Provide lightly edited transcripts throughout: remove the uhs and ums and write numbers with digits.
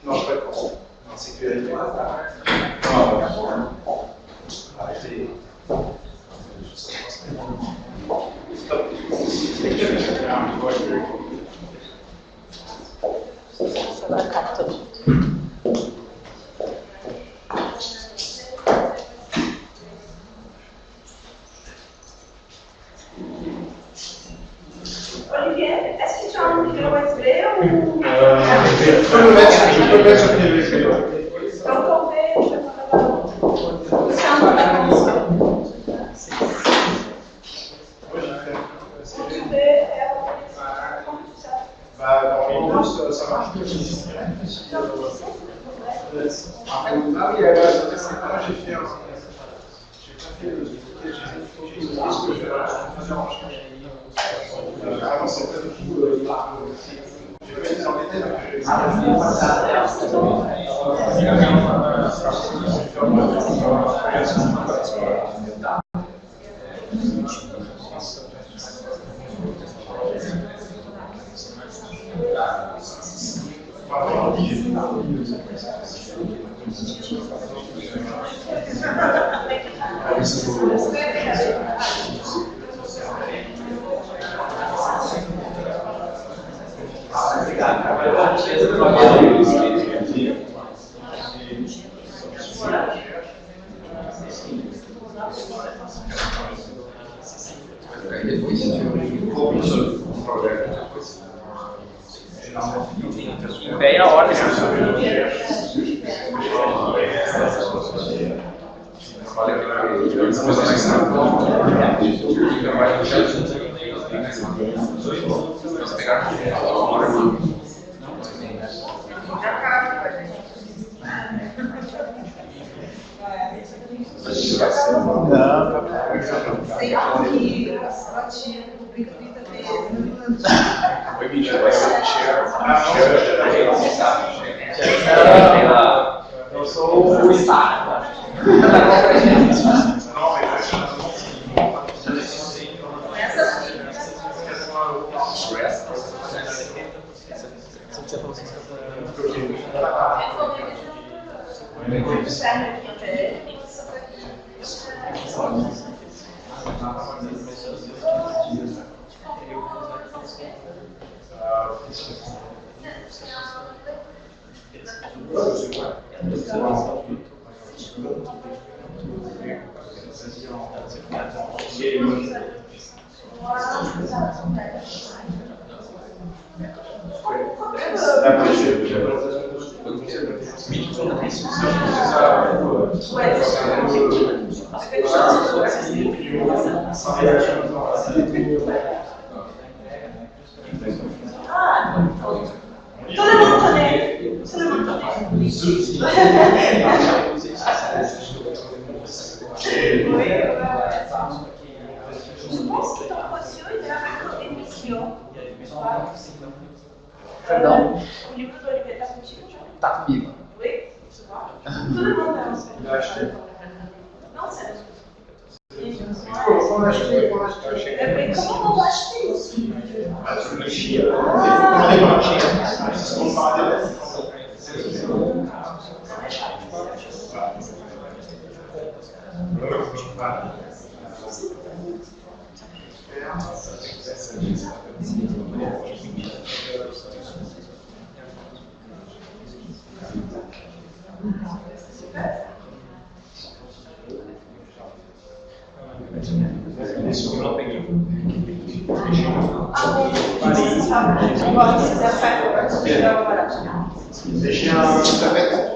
Non, je réponds. En sécurité. Arrêtez. Stop. Olivier, est-ce que tu as un micro USB ou... Je peux le mettre sur le USB. Donc on fait... C'est un peu la condition. Tu fais... Normalement, ça marche. Ah oui, moi j'ai fait un... J'ai pas fait le... J'ai fait vraiment, c'est pas du tout... J'ai pas été embêté, Bem a hora. Eu sou o Estado. Perdão? O livro do Olivier está contigo? Tá comigo. Oi? Tudo bom, não? Não, sério. Como eu acho que é isso? Deixei a tapete.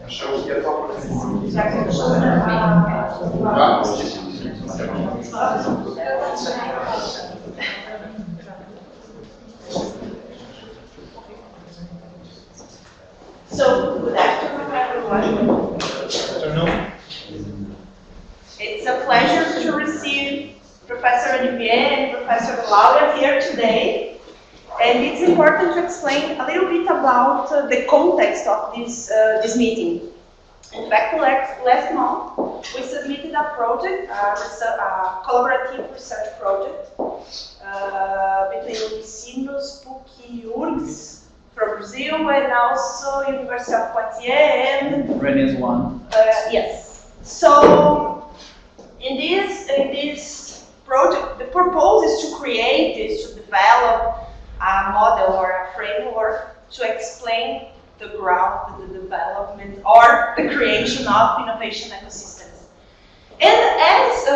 Achamos que é top. So, good afternoon, everyone. It's a pleasure to receive Professor Olivier and Professor Laura here today. And it's important to explain a little bit about about the context of this meeting. In fact, last month we submitted a project, a collaborative research project between Sinos, PUC, URGS from Brazil, and also University of Poitiers and Reunião. yes. So in this project, the purpose is to develop a model or a framework to explain the growth, the development, or the creation of innovation ecosystems. And as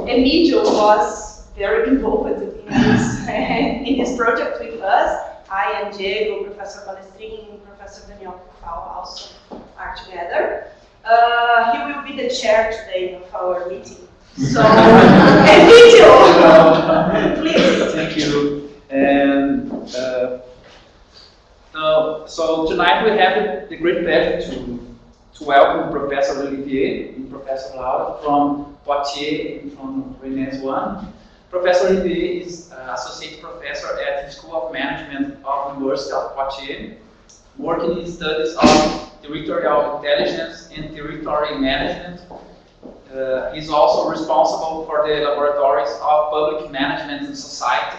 Emilio was very involved in this project with us, I and Diego, Professor Balestrin, Professor Daniel also are together. He will be the chair today of our meeting. So, Emilio, please. Thank you. And so tonight we have the great pleasure to welcome Professor Olivier and Professor Laura from Poitiers and from Reunião. Professor Olivier is Associate Professor at the School of Management of the University of Poitiers, working in studies of territorial intelligence and territory management. He's also responsible for the laboratories of public management and society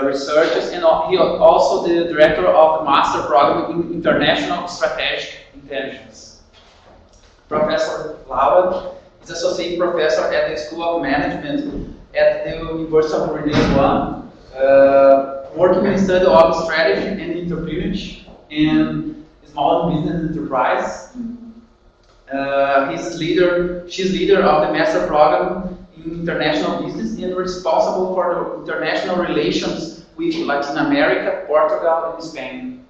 researches, and he also the director of the Master Program in International Strategic Intelligence. Professor Laura is Associate Professor at the School of Management at the University of Reunião, working in the study of strategy and entrepreneurship and small business enterprise. She's leader of the Master Program in International Business and responsible for the international relations with Latin America, Portugal, and Spain.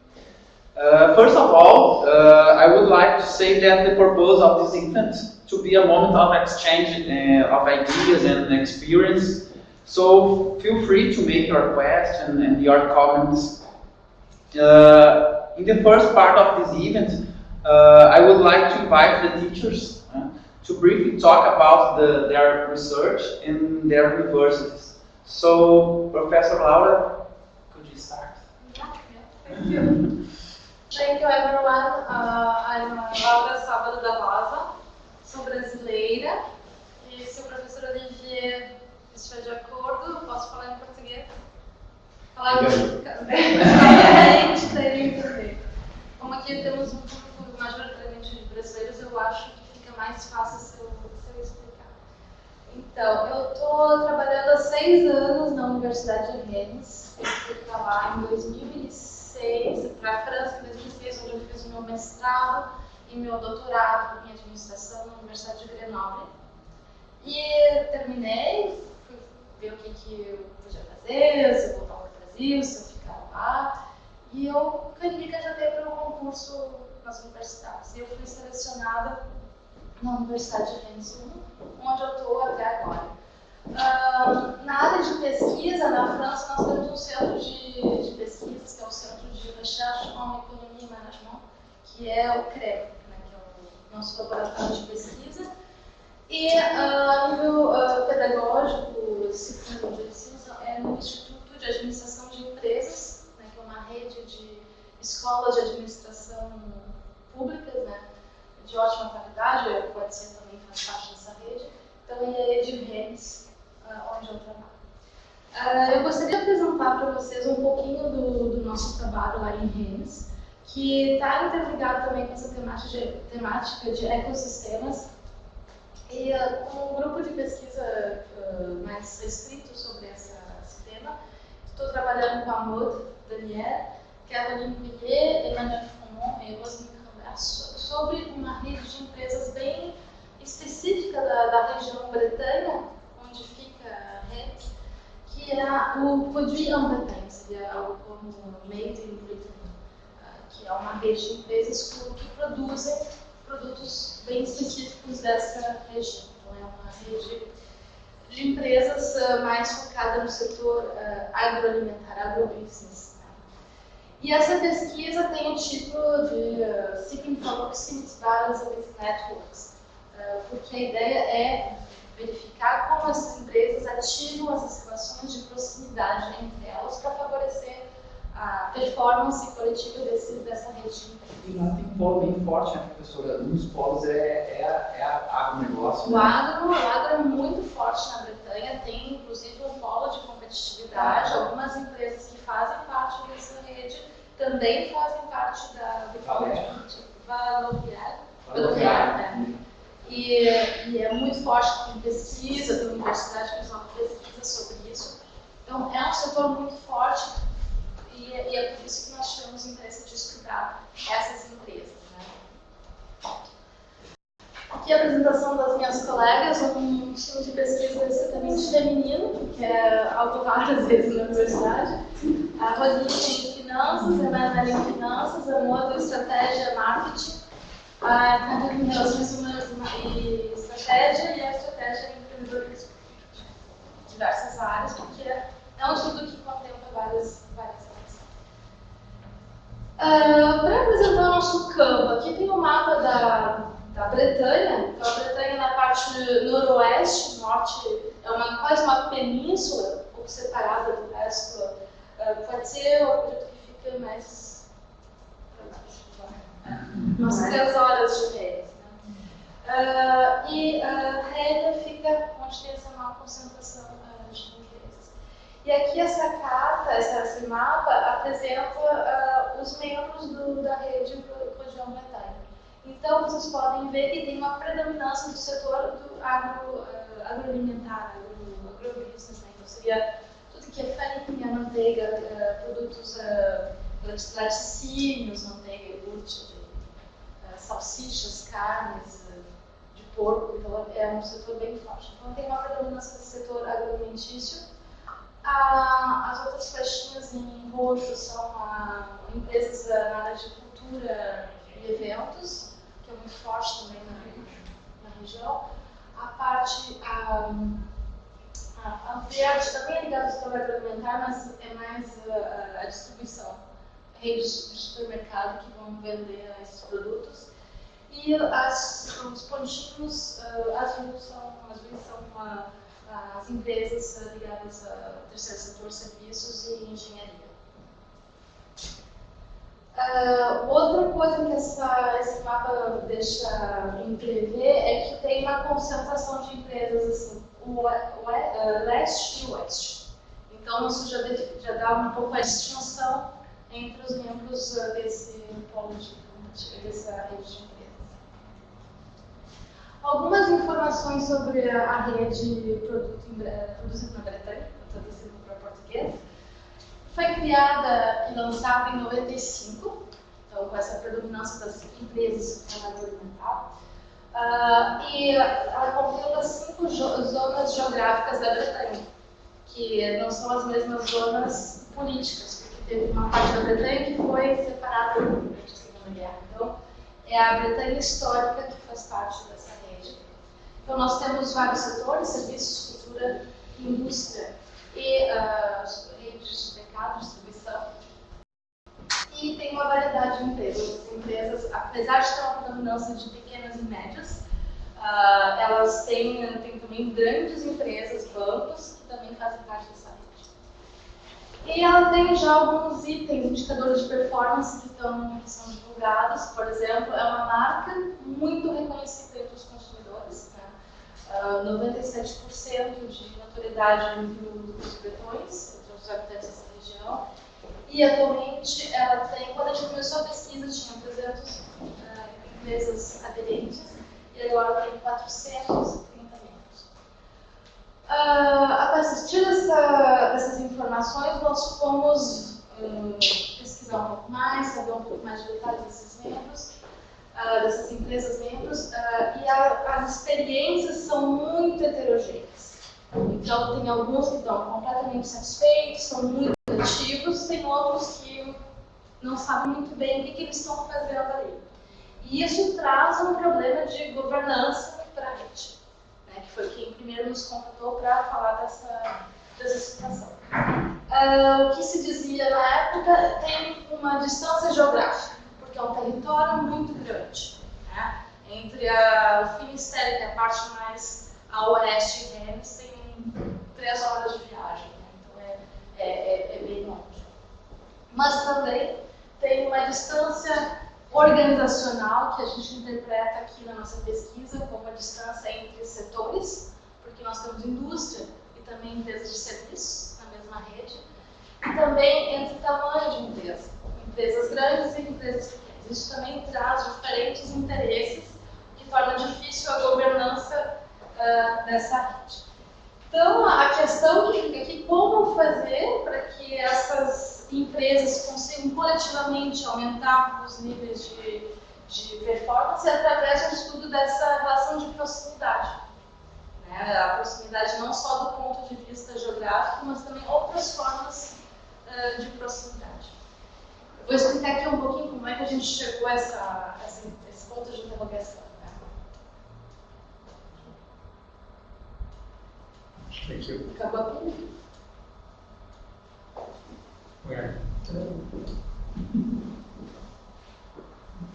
First of all, I would like to say that the purpose of this event to be a moment of exchange of ideas and experience. So feel free to make your questions and your comments. In the first part of this event, I would like to invite the teachers to briefly talk about their research and their universities. So, Professor Laura, could you start? Thank you. Thank you, everyone. I'm Laura Sábado da Rosa, sou brasileira, e se o professor Olivier estiver de acordo, posso falar em português? Falar em entender. Como aqui temos um público majoritariamente de brasileiros, eu acho que fica mais fácil se eu explicar. Então, eu estou trabalhando há 6 anos na Universidade de Rennes. Eu fui para lá em 2006, para a França em 2006, onde eu fiz o meu mestrado e meu doutorado em administração na Universidade de Grenoble. E terminei, fui ver o que eu podia fazer, se eu voltar para o Brasil, se eu ficar lá. E eu me candidatei para um concurso nas universidades. E eu fui selecionada na Universidade de Rennes, onde eu estou até agora. Na área de pesquisa, na França, nós temos um centro de pesquisas, que é o Centro de Recherche en Economie et Management, que é o CREM, né, que é o nosso laboratório de pesquisa. E a nível pedagógico, segundo pesquisa, é no Instituto de Administração de Empresas, uma rede de escolas de administração públicas, né, de ótima qualidade, pode ser também faz parte dessa rede. Então, ele é de Rennes, onde eu trabalho. Eu gostaria de apresentar para vocês um pouquinho do nosso trabalho lá em Rennes, que está interligado também com essa temática de ecossistemas. E com um grupo de pesquisa mais restrito sobre esse tema, estou trabalhando com a Maud Daniel, Caroline Bouillet, Emmanuel Froment e Roselyne Cambert sobre uma rede de empresas bem específica da região Bretanha, onde fica a rede, que é o Produit en Bretagne, seria algo como Made in Britain, que é uma rede de empresas que produzem produtos bem específicos dessa região. Então, é uma rede de empresas mais focada no setor agroalimentar, agrobusiness. E essa pesquisa tem o título de Seeking for Proximity Balance with Networks, porque a ideia é verificar como essas empresas ativam essas relações de proximidade entre elas para favorecer a performance coletiva dessa rede. E lá tem polo bem forte, né, professora? Um dos polos é agronegócio. O agro é muito forte na Bretanha, tem inclusive um polo de competitividade. Algumas empresas que fazem parte dessa rede também fazem parte do polo valoviário, né? E é muito forte, tem pesquisa, tem universidade que faz pesquisa sobre isso. Então é um setor muito forte e é por isso que nós tivemos interesse de estudar essas empresas. Aqui a apresentação das minhas colegas, um time de pesquisa extremamente feminino, que é algo raro às vezes na universidade. A Rosine em finanças, a Manuela em finanças, a Moda estratégia marketing, a Carolina em relações humanas e estratégia e a estratégia em empreendedorismo. Diversas áreas, porque é um estudo que contempla várias áreas. Para apresentar o nosso campo, aqui tem o mapa da Bretanha. Então, a Bretanha na parte noroeste, norte, é quase uma península, um pouco separada do resto. Pode ser, eu acredito que fica mais para baixo, umas 3 horas de férias. E a Rélia fica onde tem essa maior concentração de empresas. E aqui essa carta, esse mapa, apresenta os membros da rede região Bretanha. Então, vocês podem ver que tem uma predominância do setor do agroalimentar, agrobusiness, né? Então, seria tudo que é farinha, manteiga, produtos laticínios, manteiga, iogurte, salsichas, carnes de porco. Então, é um setor bem forte. Então, tem uma predominância do setor agroalimentício. As outras flechinhas em roxo são empresas na área de cultura e eventos, que é muito forte também na região. A parte a verde também é ligada ao setor agroalimentar, mas é mais a distribuição, redes de supermercado que vão vender esses produtos. E os pontinhos azuis são as empresas ligadas ao terceiro setor, serviços e engenharia. Outra coisa que esse mapa deixa entrever é que tem uma concentração de empresas assim, o leste e o oeste. Então isso já dá um pouco a distinção entre os membros desse polo dessa rede de empresas. Algumas informações sobre a rede produzida na Bretanha, traduzido para português. Foi criada e lançada em 95, então com essa predominância das empresas no agroalimentar. E ela contempla 5 zonas geográficas da Bretanha, que não são as mesmas zonas políticas, porque teve uma parte da Bretanha que foi separada durante a Segunda Guerra. Então, é a Bretanha histórica que faz parte dessa rede. Então, nós temos vários setores: serviços, cultura, indústria e redes de supermercado, distribuição. E tem uma variedade de empresas. As empresas, apesar de ter uma predominância de pequenas e médias, elas têm também grandes empresas, bancos, que também fazem parte dessa rede. E ela tem já alguns itens, indicadores de performance que são divulgados. Por exemplo, é uma marca muito reconhecida entre os consumidores, né? 97% de notoriedade entre os bretões, entre os habitantes dessa região. E atualmente ela tem, quando a gente começou a pesquisa, tinha 300 empresas aderentes e agora tem 430 membros. Para assistir dessas informações, nós fomos pesquisar um pouco mais, saber um pouco mais de detalhes desses membros, dessas empresas membros, e as experiências são muito heterogêneas. Então, tem alguns que estão completamente satisfeitos, são muito ativos, tem outros que não sabem muito bem o que eles estão fazendo ali. E isso traz um problema de governança para a rede, né, que foi quem primeiro nos contatou para falar dessa situação. O que se dizia na época tem uma distância geográfica, porque é um território muito grande, né? Entre o Finistere, que é a parte mais a oeste de Rennes, tem 3 horas de viagem, né? Então é bem longe. mas também tem uma distância organizacional que a gente interpreta aqui na nossa pesquisa como a distância entre setores, porque nós temos indústria e também empresas de serviços na mesma rede, e também entre tamanho de empresa, empresas grandes e empresas pequenas. Isso também traz diferentes interesses, que torna difícil a governança dessa rede. Então, a questão que fica aqui, como fazer para que essas empresas consigam coletivamente aumentar os níveis de performance através do estudo dessa relação de proximidade. Né? A proximidade não só do ponto de vista geográfico, mas também outras formas de proximidade. Eu vou explicar aqui um pouquinho como é que a gente chegou a esse ponto de interrogação. Thank you. Acabou aqui? Okay.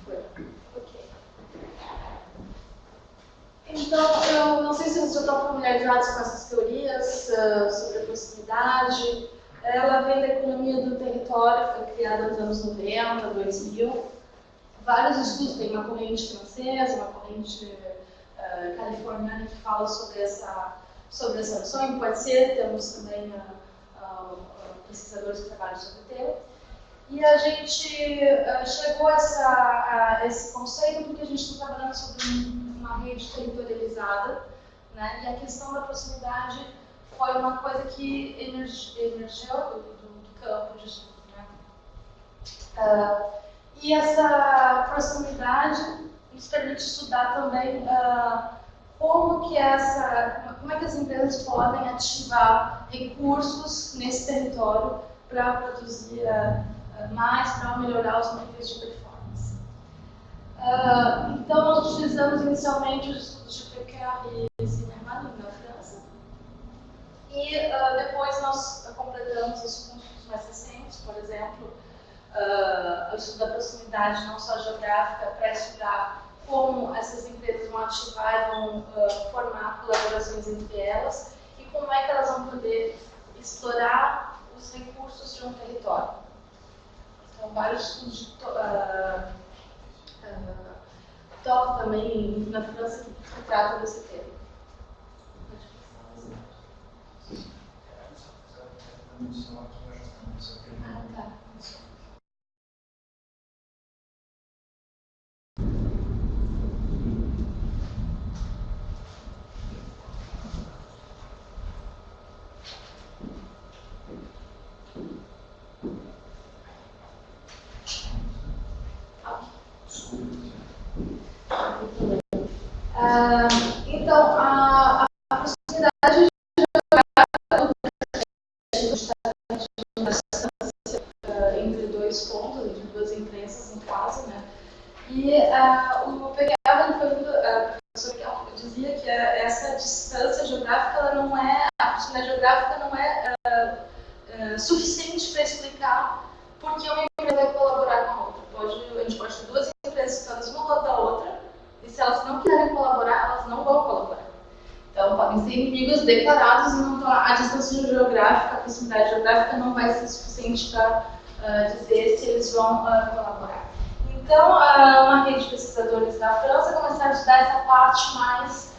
Foi. Ok. Então, eu não sei se vocês já estão familiarizados com essas teorias sobre a proximidade. Ela vem da economia do território, foi criada nos anos 90, 2000. Vários estudos, tem uma corrente francesa, uma corrente californiana que fala sobre essa noção, pode ser, temos também pesquisadores que trabalham sobre o tema. E a gente chegou a esse conceito porque a gente está trabalhando sobre uma rede territorializada, né? E a questão da proximidade foi uma coisa que emergiu do campo de estudo. Né? E essa proximidade nos permite estudar também como que as empresas podem ativar recursos nesse território para produzir mais, para melhorar os níveis de performance. Então, nós utilizamos inicialmente os estudos de Pesquisa e Zimmermann na França, e depois nós completamos os estudos mais recentes, por exemplo, o estudo da proximidade não só geográfica, para estudar como essas empresas vão ativar e vão formar colaborações entre elas e como é que elas vão poder explorar os recursos de um território. Então, vários estudos de TOC também na França que tratam desse tema. Tá. Então, a proximidade entre dois pontos, entre duas empresas, no caso, né? E o Pegava, a professora dizia que essa distância geográfica, a proximidade geográfica não é suficiente para explicar por que uma empresa vai colaborar com a outra. A gente pode ter duas empresas situadas uma do lado da outra, e se elas não quiserem colaborar, elas não vão colaborar. Então, podem ser inimigos declarados, então a distância geográfica, a proximidade geográfica não vai ser suficiente para dizer se eles vão colaborar. Então, uma rede de pesquisadores da França começaram a estudar essa parte mais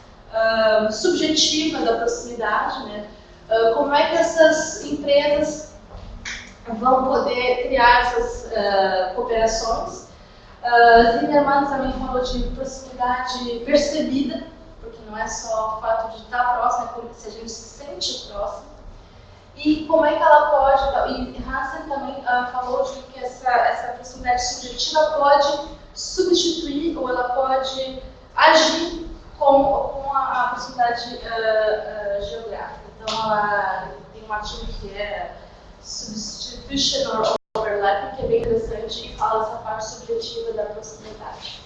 subjetiva da proximidade, né? Como é que essas empresas vão poder criar essas cooperações. Zimmermann também falou de proximidade percebida, porque não é só o fato de estar próximo, é porque se a gente se sente próximo. E como é que ela pode, e Hansen também falou de que essa proximidade subjetiva pode substituir ou ela pode agir com a proximidade geográfica. Então, tem um artigo que é Substitution or Overlap, que é bem interessante e fala essa parte subjetiva da proximidade.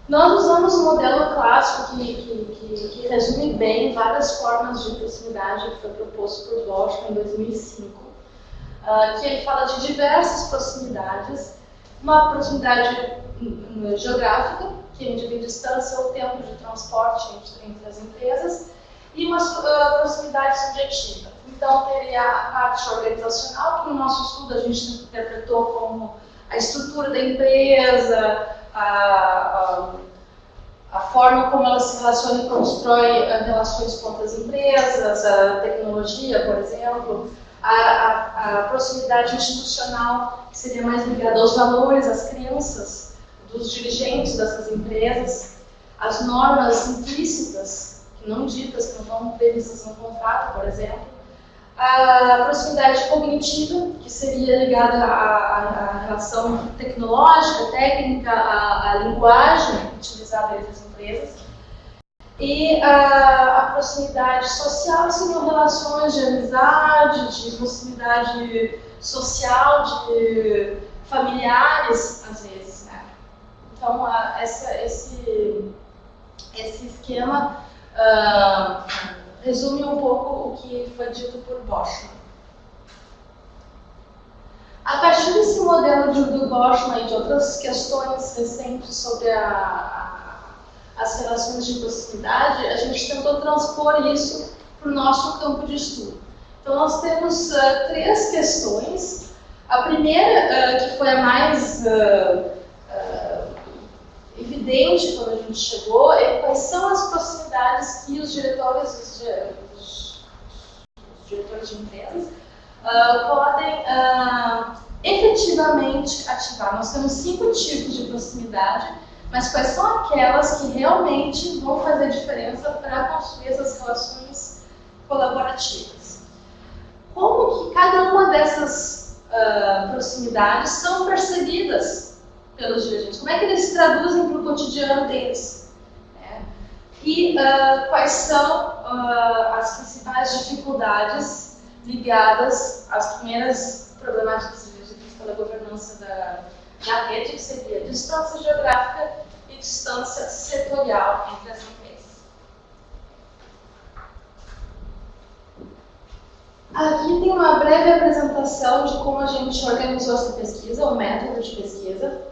Nós usamos um modelo clássico que resume bem várias formas de proximidade que foi proposto por Washington em 2005, que ele fala de diversas proximidades, uma proximidade geográfica, que medida a distância ou tempo de transporte entre as empresas, e uma proximidade subjetiva, Então, teria a parte organizacional, que no nosso estudo a gente interpretou como a estrutura da empresa, a forma como ela se relaciona e constrói relações com outras empresas, a tecnologia, por exemplo, a proximidade institucional, que seria mais ligada aos valores, às crenças dos dirigentes dessas empresas, as normas implícitas, que não ditas, que não estão previstas no contrato, por exemplo, a proximidade cognitiva, que seria ligada à relação tecnológica, técnica, à linguagem utilizada pelas empresas, e a proximidade social, que seriam relações de amizade, de proximidade social, de familiares, às vezes, né? Então, esse esquema resume um pouco o que foi dito por Boschman. A partir desse modelo do Boschman e de outras questões recentes sobre as relações de proximidade, a gente tentou transpor isso para o nosso campo de estudo. Então, nós temos três questões. A primeira, que foi a mais evidente quando a gente chegou, é quais são as proximidades que os diretores de empresas podem efetivamente ativar. Nós temos 5 tipos de proximidade, mas quais são aquelas que realmente vão fazer diferença para construir essas relações colaborativas? Como que cada uma dessas proximidades são percebidas pelos dirigentes? Como é que eles se traduzem para o cotidiano deles? Né? E quais são as principais dificuldades ligadas às primeiras problemáticas vistas pela governança da rede, que seria distância geográfica e distância setorial entre as empresas. Aqui tem uma breve apresentação de como a gente organizou essa pesquisa, o método de pesquisa.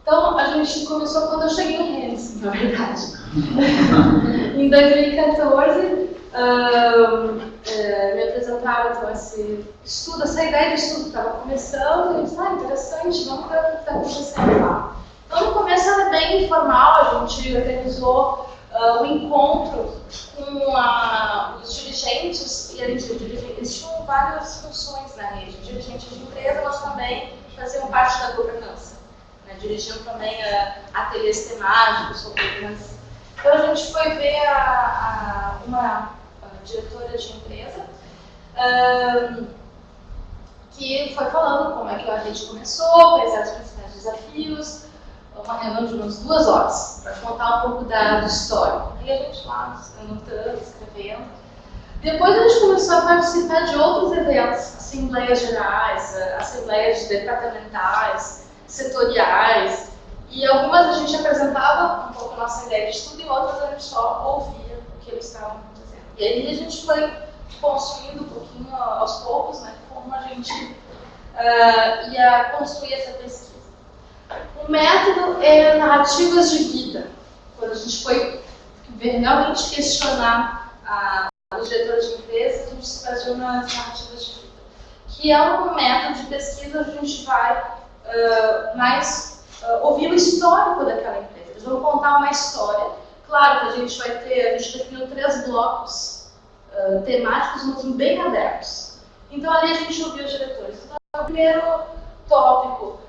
Então, a gente começou quando eu cheguei no Rennes, na verdade. Em 2014, me apresentaram então, esse estudo, essa ideia de estudo que estava começando, e eu disse, interessante, vamos ver o que está acontecendo lá. Então, no começo era bem informal, a gente organizou um encontro com os dirigentes, e eles tinham várias funções na rede, dirigentes de empresa, mas também faziam parte da governança. Dirigiam também ateliês temáticos sobre governança. Então, a gente foi ver uma diretora de empresa que foi falando como é que a rede começou, quais eram os principais desafios, uma reunião de umas 2 horas, para contar um pouco do histórico. E a gente lá, anotando, escrevendo. Depois a gente começou a participar de outros eventos, assembleias gerais, assembleias departamentais, setoriais, e algumas a gente apresentava um pouco a nossa ideia de estudo e outras a gente só ouvia o que eles estavam dizendo. E aí a gente foi construindo um pouquinho aos poucos, né, como a gente ia construir essa pesquisa. O método é narrativas de vida. Quando a gente foi realmente questionar os diretores de empresas, a gente trazia umas narrativas de vida, que é um método de pesquisa onde a gente vai ouvir o histórico daquela empresa. Eles vão contar uma história. Claro que a gente definiu 3 blocos temáticos, mas bem abertos. Então ali a gente ouviu os diretores. Então, o primeiro tópico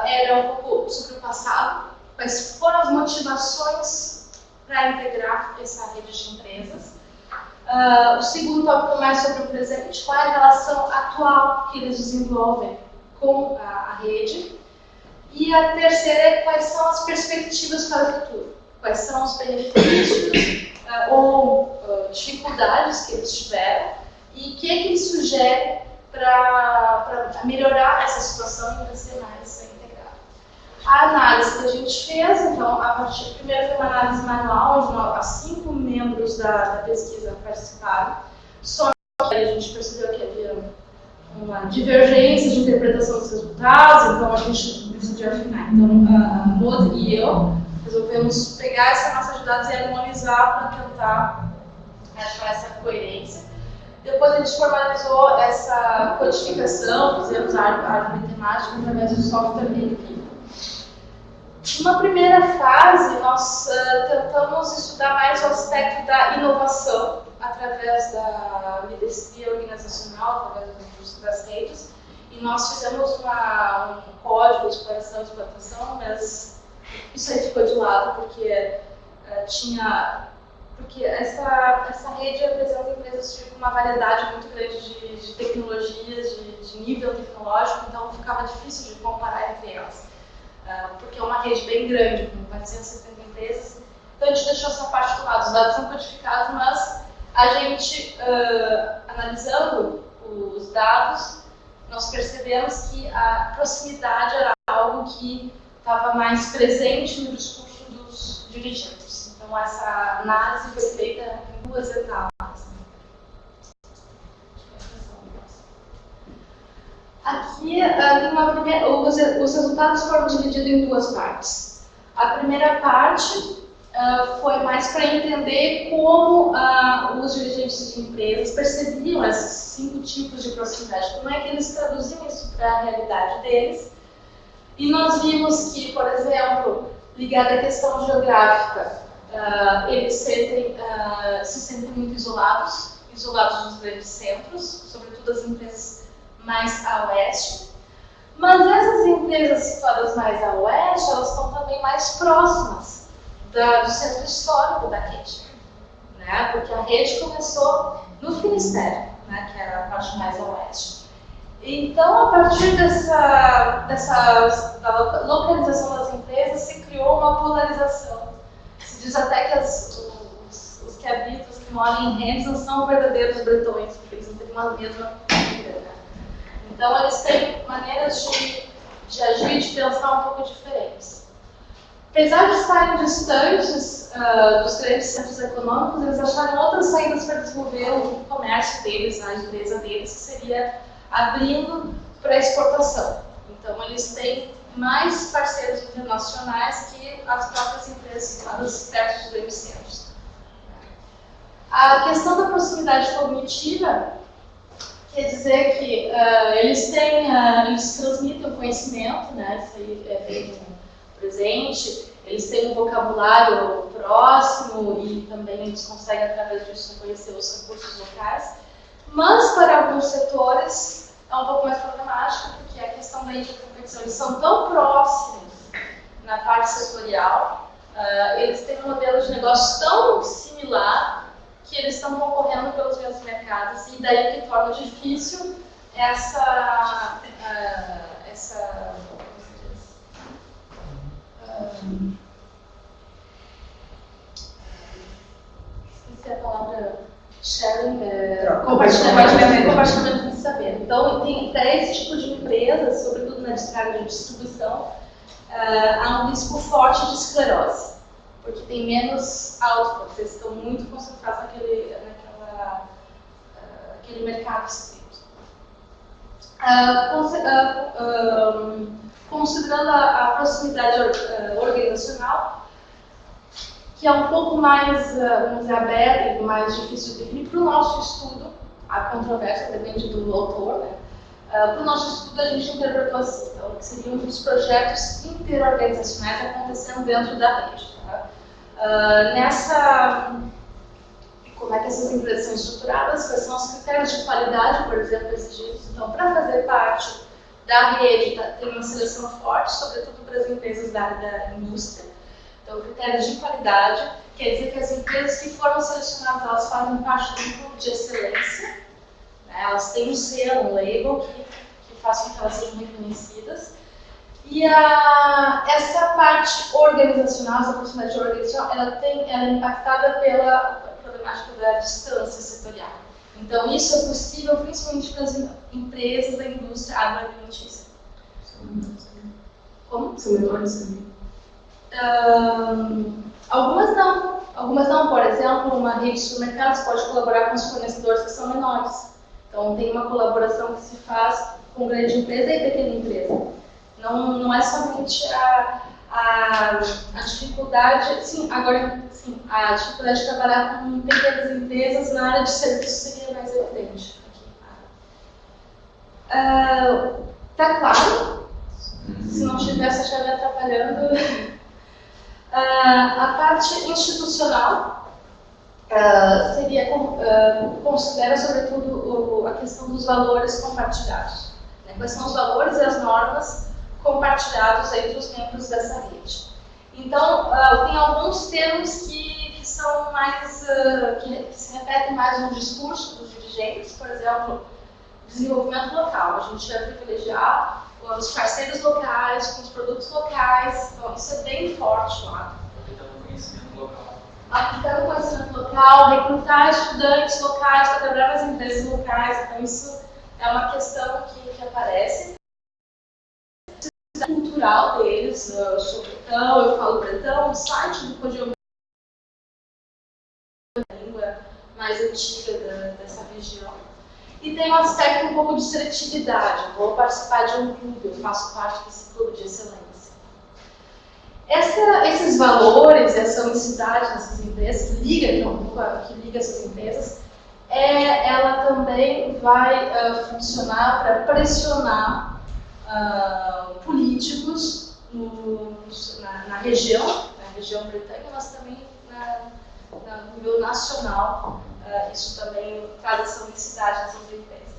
era um pouco sobre o passado, quais foram as motivações para integrar essa rede de empresas. O segundo tópico mais sobre o presente, qual é a relação atual que eles desenvolvem com a rede. E a terceira é quais são as perspectivas para o futuro, quais são os benefícios ou dificuldades que eles tiveram e o que é que eles sugerem para melhorar essa situação e para ser mais integrado. A análise que a gente fez, então, primeiro foi uma análise manual, onde 5 membros da pesquisa participaram, só que a gente percebeu que havia uma divergência de interpretação dos resultados, então a gente decidiu afinar. Então, a Maud e eu resolvemos pegar essa massa de dados e harmonizar para tentar achar essa coerência. Depois a gente formalizou essa codificação, fizemos a árvore temática através do software MVP. Numa primeira fase, nós tentamos estudar mais o aspecto da inovação através da liderança organizacional, através das redes, e nós fizemos um código de exploração e exploração, mas isso aí ficou de lado porque porque essa rede apresenta empresas com uma variedade muito grande de tecnologias, de nível tecnológico, então ficava difícil de comparar entre elas. Porque é uma rede bem grande, com 470 empresas, então a gente deixou essa parte do lado. Os dados são codificados, mas a gente, analisando os dados, nós percebemos que a proximidade era algo que estava mais presente no discurso dos dirigentes. Então essa análise foi feita em 2 etapas. Aqui tem os resultados foram divididos em 2 partes. A primeira parte foi mais para entender como os dirigentes de empresas percebiam esses 5 tipos de proximidade, como é que eles traduziam isso para a realidade deles. E nós vimos que, por exemplo, ligado à questão geográfica, eles se sentem muito isolados dos grandes centros, sobretudo as empresas mais a oeste. Mas essas empresas situadas mais a oeste, elas estão também mais próximas do centro histórico da rede, né? Porque a rede começou no Finisterre, né? Que era a parte mais a oeste. Então, a partir da localização das empresas, se criou uma polarização. Se diz até que os que habitam, os que moram em Rennes, não são verdadeiros bretões, porque eles não têm uma mesma cultura, né? Então, eles têm maneiras de agir e de pensar um pouco diferentes. Apesar de estarem distantes dos grandes centros econômicos, eles acharam outras saídas para desenvolver o comércio deles, a empresa deles, que seria abrindo para a exportação. Então, eles têm mais parceiros internacionais que as próprias empresas situadas perto dos grandes centros. A questão da proximidade cognitiva quer dizer que eles transmitem o conhecimento, né? Isso aí é bem presente, eles têm um vocabulário próximo e também eles conseguem, através disso, conhecer os recursos locais. Mas, para alguns setores, é um pouco mais problemático, porque a questão da intercompetição, eles são tão próximos na parte setorial, eles têm um modelo de negócio tão similar, que eles estão concorrendo pelos mesmos mercados, e daí que torna difícil essa esqueci a palavra sharing, compartilhamento de saber. Então, tem 10 tipos de empresas, sobretudo na descarga de distribuição, há um risco forte de esclerose, porque tem menos output, eles estão muito concentrados naquele mercado estrito. Considerando a proximidade organizacional, que é um pouco mais, vamos dizer, aberta e mais difícil de definir, para o nosso estudo, a controvérsia depende do autor, né? Para o nosso estudo, a gente interpretou assim, então, que seriam os projetos interorganizacionais acontecendo dentro da rede. Tá? Como é que essas empresas são estruturadas, quais são os critérios de qualidade, por exemplo, exigidos. Então, para fazer parte da rede, tem uma seleção forte, sobretudo para as empresas da área da indústria. Então, critérios de qualidade quer dizer que as empresas que foram selecionadas, elas fazem parte do grupo de excelência, né? Elas têm um selo, um label que faz com que elas sejam reconhecidas. E essa parte organizacional, essa proximidade organizacional, ela é impactada pela problemática da distância setorial. Então, isso é possível principalmente para as empresas da indústria agroalimentícia. Como? São menores também? Algumas não. Por exemplo, uma rede de supermercados pode colaborar com os fornecedores que são menores. Então, tem uma colaboração que se faz com grande empresa e pequena empresa. Não é somente a a dificuldade, sim, agora sim, a dificuldade de trabalhar com pequenas empresas na área de serviço seria mais evidente aqui. Tá claro? Se não tivesse, estaria atrapalhando. A parte institucional seria, considera sobretudo a questão dos valores compartilhados. Né? Quais são os valores e as normas compartilhados entre os membros dessa rede. Então, tem alguns termos que são mais, que se repetem mais no discurso dos dirigentes, por exemplo, desenvolvimento local. A gente vai privilegiar os parceiros locais, com os produtos locais, então isso é bem forte lá. Aplicando conhecimento local. Aplicando conhecimento local, recrutar estudantes locais para trabalhar nas empresas locais, então isso é uma questão que aparece. Cultural deles, eu sou bretão, eu falo bretão, o site do Codium é a língua mais antiga dessa região. E tem um aspecto um pouco de seletividade. Vou participar de um clube, eu faço parte desse clube de excelência. Esses valores, essa unicidade dessas empresas, que liga essas empresas, ela também vai funcionar para pressionar políticos na região britânica, mas também no nível nacional. Isso também traz essa unicidade dessas empresas.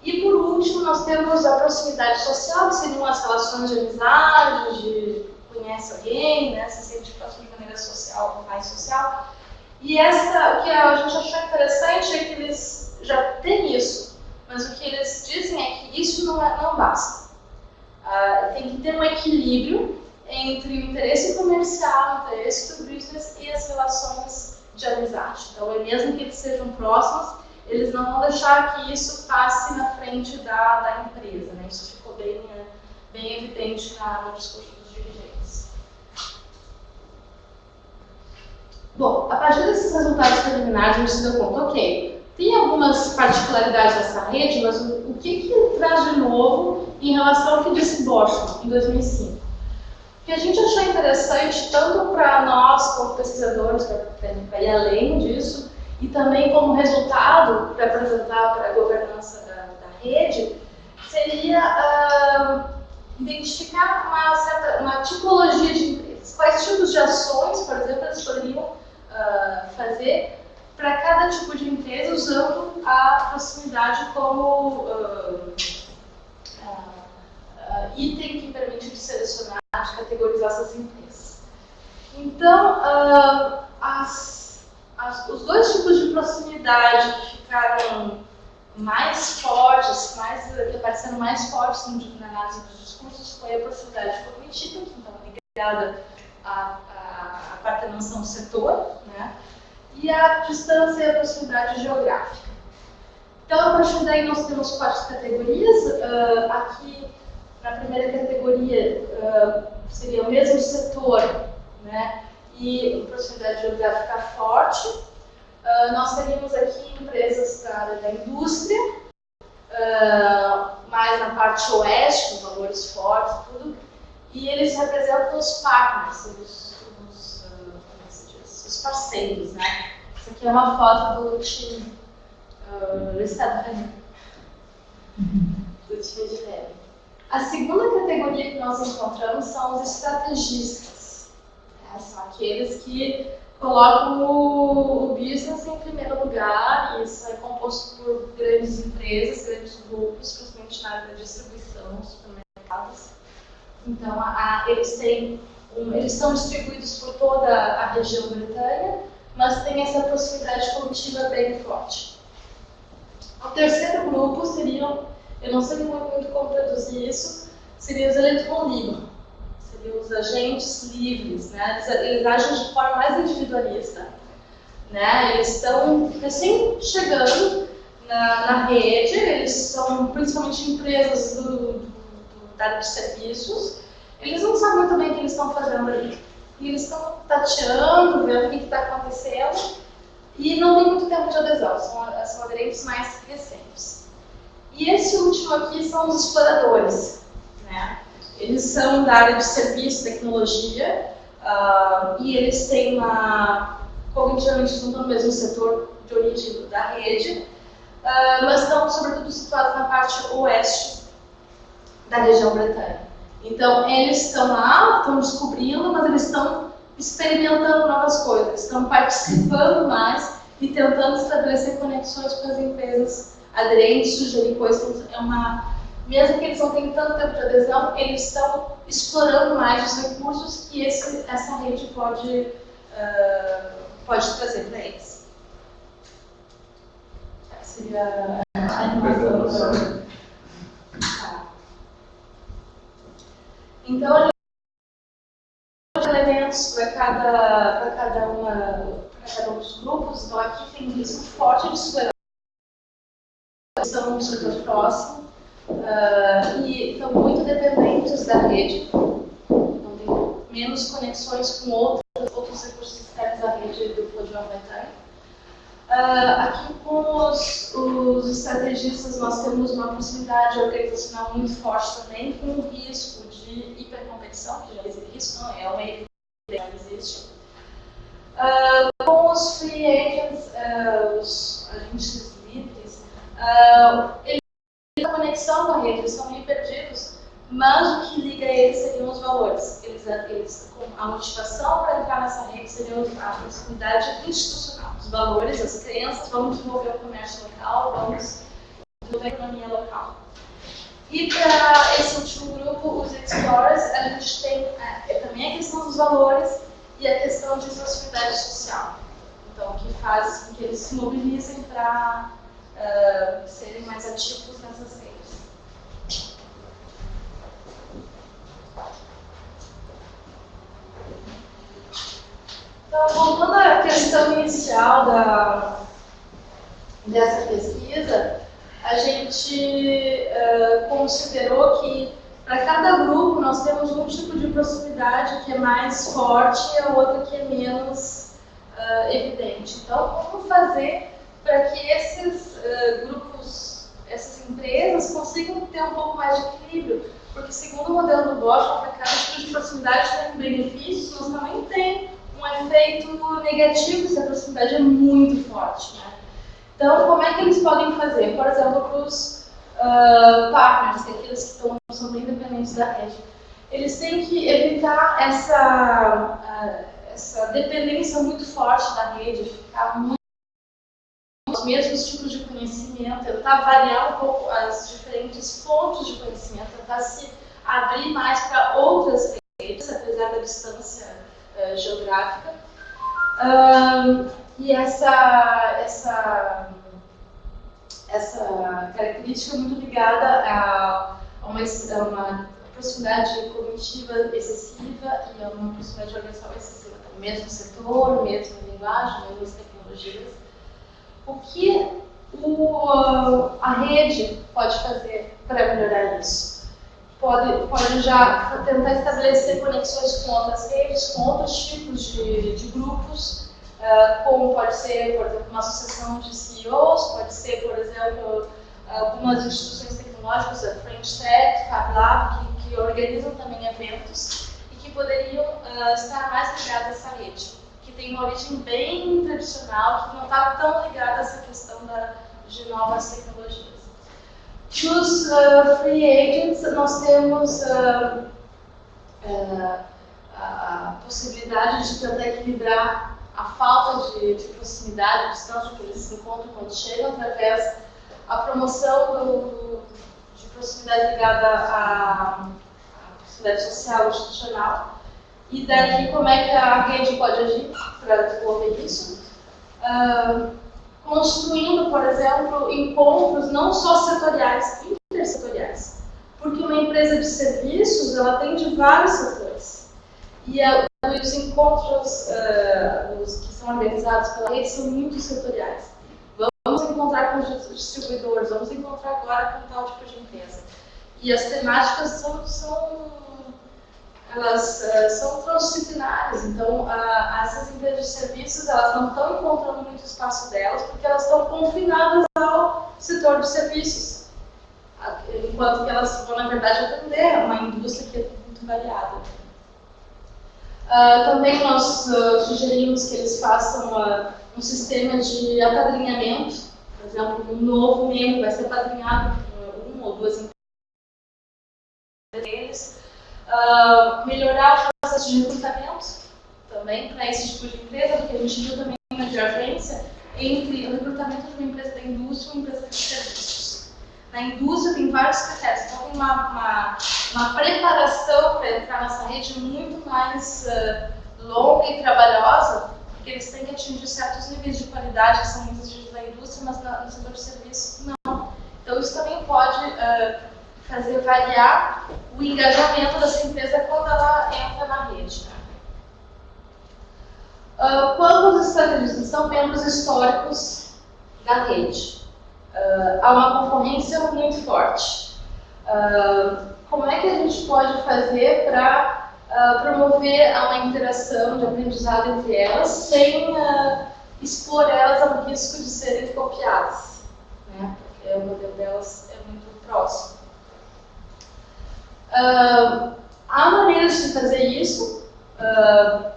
E por último, nós temos a proximidade social, que seriam as relações de amizade, de conhece alguém, né, se sente próximo de maneira social, mais social. E o que a gente achou interessante é que eles já têm isso, mas o que eles dizem é que isso não basta. Tem que ter um equilíbrio entre o interesse comercial, o interesse do business e as relações de amizade. Então, mesmo que eles sejam próximos, eles não vão deixar que isso passe na frente da empresa. Né? Isso ficou bem evidente no discurso dos dirigentes. Bom, a partir desses resultados preliminares, a gente se deu conta, ok, tem algumas particularidades dessa rede, mas o que traz de novo em relação ao que disse Boschman em 2005? O que a gente achou interessante, tanto para nós como pesquisadores, para ir além disso, e também como resultado para apresentar para a governança da rede, seria identificar uma tipologia de empresas. Quais tipos de ações, por exemplo, eles poderiam fazer para cada tipo de empresa, usando a proximidade como item que permite selecionar, de categorizar essas empresas. Então, os dois tipos de proximidade que ficaram mais fortes, que apareceram mais fortes na análise dos discursos, foi a proximidade cognitiva, que estava ligada à quarta dimensão setor, né? E a distância e a proximidade geográfica. Então, a partir daí, nós temos 4 categorias. Aqui, na primeira categoria, seria o mesmo setor, né? E proximidade geográfica forte. Nós teríamos aqui empresas da área da indústria, mais na parte oeste, com valores fortes e tudo, e eles representam os partners, os parceiros, né? Isso aqui é uma foto do time do Estado do time de Remy. A segunda categoria que nós encontramos são os estrategistas, né? São aqueles que colocam o business em primeiro lugar, e isso é composto por grandes empresas, grandes grupos, principalmente na área da distribuição, supermercados. Então, eles estão distribuídos por toda a região britânica, mas tem essa proximidade cognitiva bem forte. O terceiro grupo seriam, eu não sei muito como traduzir isso, seriam os electron-livres. Seriam os agentes livres, né? Eles agem de forma mais individualista, né? Eles estão recém chegando na rede, eles são principalmente empresas da área de serviços, eles não sabem muito bem o que eles estão fazendo ali. E eles estão tateando, vendo o que está acontecendo, e não tem muito tempo de adesão, são aderentes mais recentes. E esse último aqui são os exploradores, né? Eles são da área de serviço, tecnologia, e eles têm cognitivamente não estão no mesmo setor de origem da rede, mas estão sobretudo situados na parte oeste da região bretânica. Então, eles estão lá, estão descobrindo, mas eles estão experimentando novas coisas, estão participando mais e tentando estabelecer conexões com as empresas aderentes, sugerir coisas. Mesmo que eles não tenham tanto tempo de adesão, eles estão explorando mais os recursos que essa rede pode trazer para eles. Seria a animação. Então, a gente tem elementos para cada um dos grupos. Então, aqui tem um risco forte de esclerose, estão no setor próximo e estão muito dependentes da rede. Então, tem menos conexões com outros recursos externos da rede do região bretânica. Aqui com os estrategistas nós temos uma proximidade organizacional muito forte também, com o risco de hipercompetição, que já existe, isso não é uma evidência que já existe. Com os free agents, os agentes livres, eles têm a conexão com a rede, eles estão meio perdidos, mas o que liga eles seriam os valores. A motivação para entrar nessa rede seria a proximidade institucional, os valores, as crenças, vamos desenvolver o comércio local, vamos desenvolver a economia local. E para esse último grupo, os Explorers, a gente tem também a questão dos valores e a questão de proximidade social. Então, que faz com que eles se mobilizem para serem mais ativos nessas redes. Então, voltando à questão inicial dessa pesquisa, a gente considerou que para cada grupo nós temos um tipo de proximidade que é mais forte e a outra que é menos evidente. Então, como fazer para que esses grupos, essas empresas consigam ter um pouco mais de equilíbrio? Porque segundo o modelo do Bosch, para cada tipo de proximidade tem benefícios, mas também tem um efeito negativo se a proximidade é muito forte, né? Então, como é que eles podem fazer? Por exemplo, para os partners, que é aqueles que são bem dependentes da rede, eles têm que evitar essa dependência muito forte da rede, ficar muito os mesmos tipos de conhecimento, tentar variar um pouco as diferentes fontes de conhecimento, tentar se abrir mais para outras redes, apesar da distância geográfica. E essa característica é muito ligada a uma proximidade cognitiva excessiva e a uma proximidade organizacional excessiva. Então, mesmo setor, mesma linguagem, mesmas tecnologias. O que a rede pode fazer para melhorar isso? Pode já tentar estabelecer conexões com outras redes, com outros tipos de grupos, como pode ser, por exemplo, uma associação de CEOs, pode ser, por exemplo, algumas instituições tecnológicas, a French Tech, Fab Lab, que organizam também eventos e que poderiam estar mais ligadas a essa rede, que tem uma origem bem tradicional, que não está tão ligada a essa questão de novas tecnologias. Nos free agents, nós temos a possibilidade de tentar equilibrar a falta de proximidade, distância que eles se encontram quando chegam, através da promoção de proximidade ligada à proximidade social institucional. E daí, como é que a rede pode agir para desenvolver isso? Construindo, por exemplo, encontros não só setoriais, intersetoriais. Porque uma empresa de serviços, ela tem de vários setores. E os encontros que são organizados pela rede são muito setoriais. Vamos encontrar com os distribuidores, vamos encontrar agora com tal tipo de empresa. E as temáticas são transdisciplinares, então essas empresas de serviços elas não estão encontrando muito espaço delas porque elas estão confinadas ao setor de serviços. enquanto que elas vão, na verdade, atender uma indústria que é muito variada. Também nós sugerimos que eles façam um sistema de apadrinhamento. Por exemplo, um novo membro vai ser apadrinhado por uma ou duas empresas deles. Melhorar o processo de recrutamento também para esse tipo de empresa, porque a gente viu também uma divergência entre o recrutamento de uma empresa da indústria e uma empresa de serviços. Na indústria tem vários critérios, então tem uma preparação para entrar nessa rede muito mais longa e trabalhosa, porque eles têm que atingir certos níveis de qualidade que são muito exigidos na indústria, mas no setor de serviços não. Então isso também pode fazer variar o engajamento dessa empresa quando ela entra na rede. Quanto aos estrategistas, são membros históricos da rede. Há uma concorrência muito forte. Como é que a gente pode fazer para promover uma interação de aprendizado entre elas sem expor elas ao risco de serem copiadas, né? Porque o modelo delas é muito próximo. Há maneiras de fazer isso.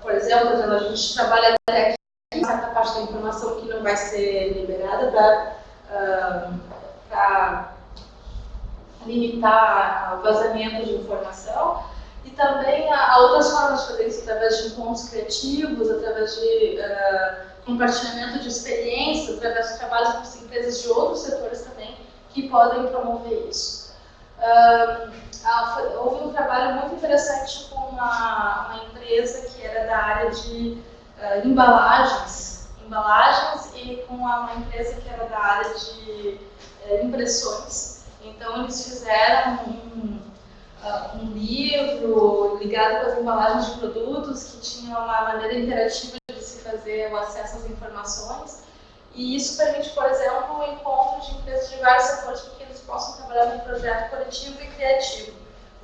Por exemplo, a gente trabalha até aqui certa parte da informação que não vai ser liberada para limitar o vazamento de informação, e também há outras formas de fazer isso através de encontros criativos, através de compartilhamento de experiências, através de trabalhos com empresas de outros setores também que podem promover isso. Houve um trabalho muito interessante com uma empresa que era da área de embalagens e com uma empresa que era da área de impressões. Então eles fizeram um livro ligado com as embalagens de produtos que tinha uma maneira interativa de se fazer o acesso às informações, e isso permite, por exemplo, o encontro de empresas de vários setores para que eles possam trabalhar num projeto coletivo e criativo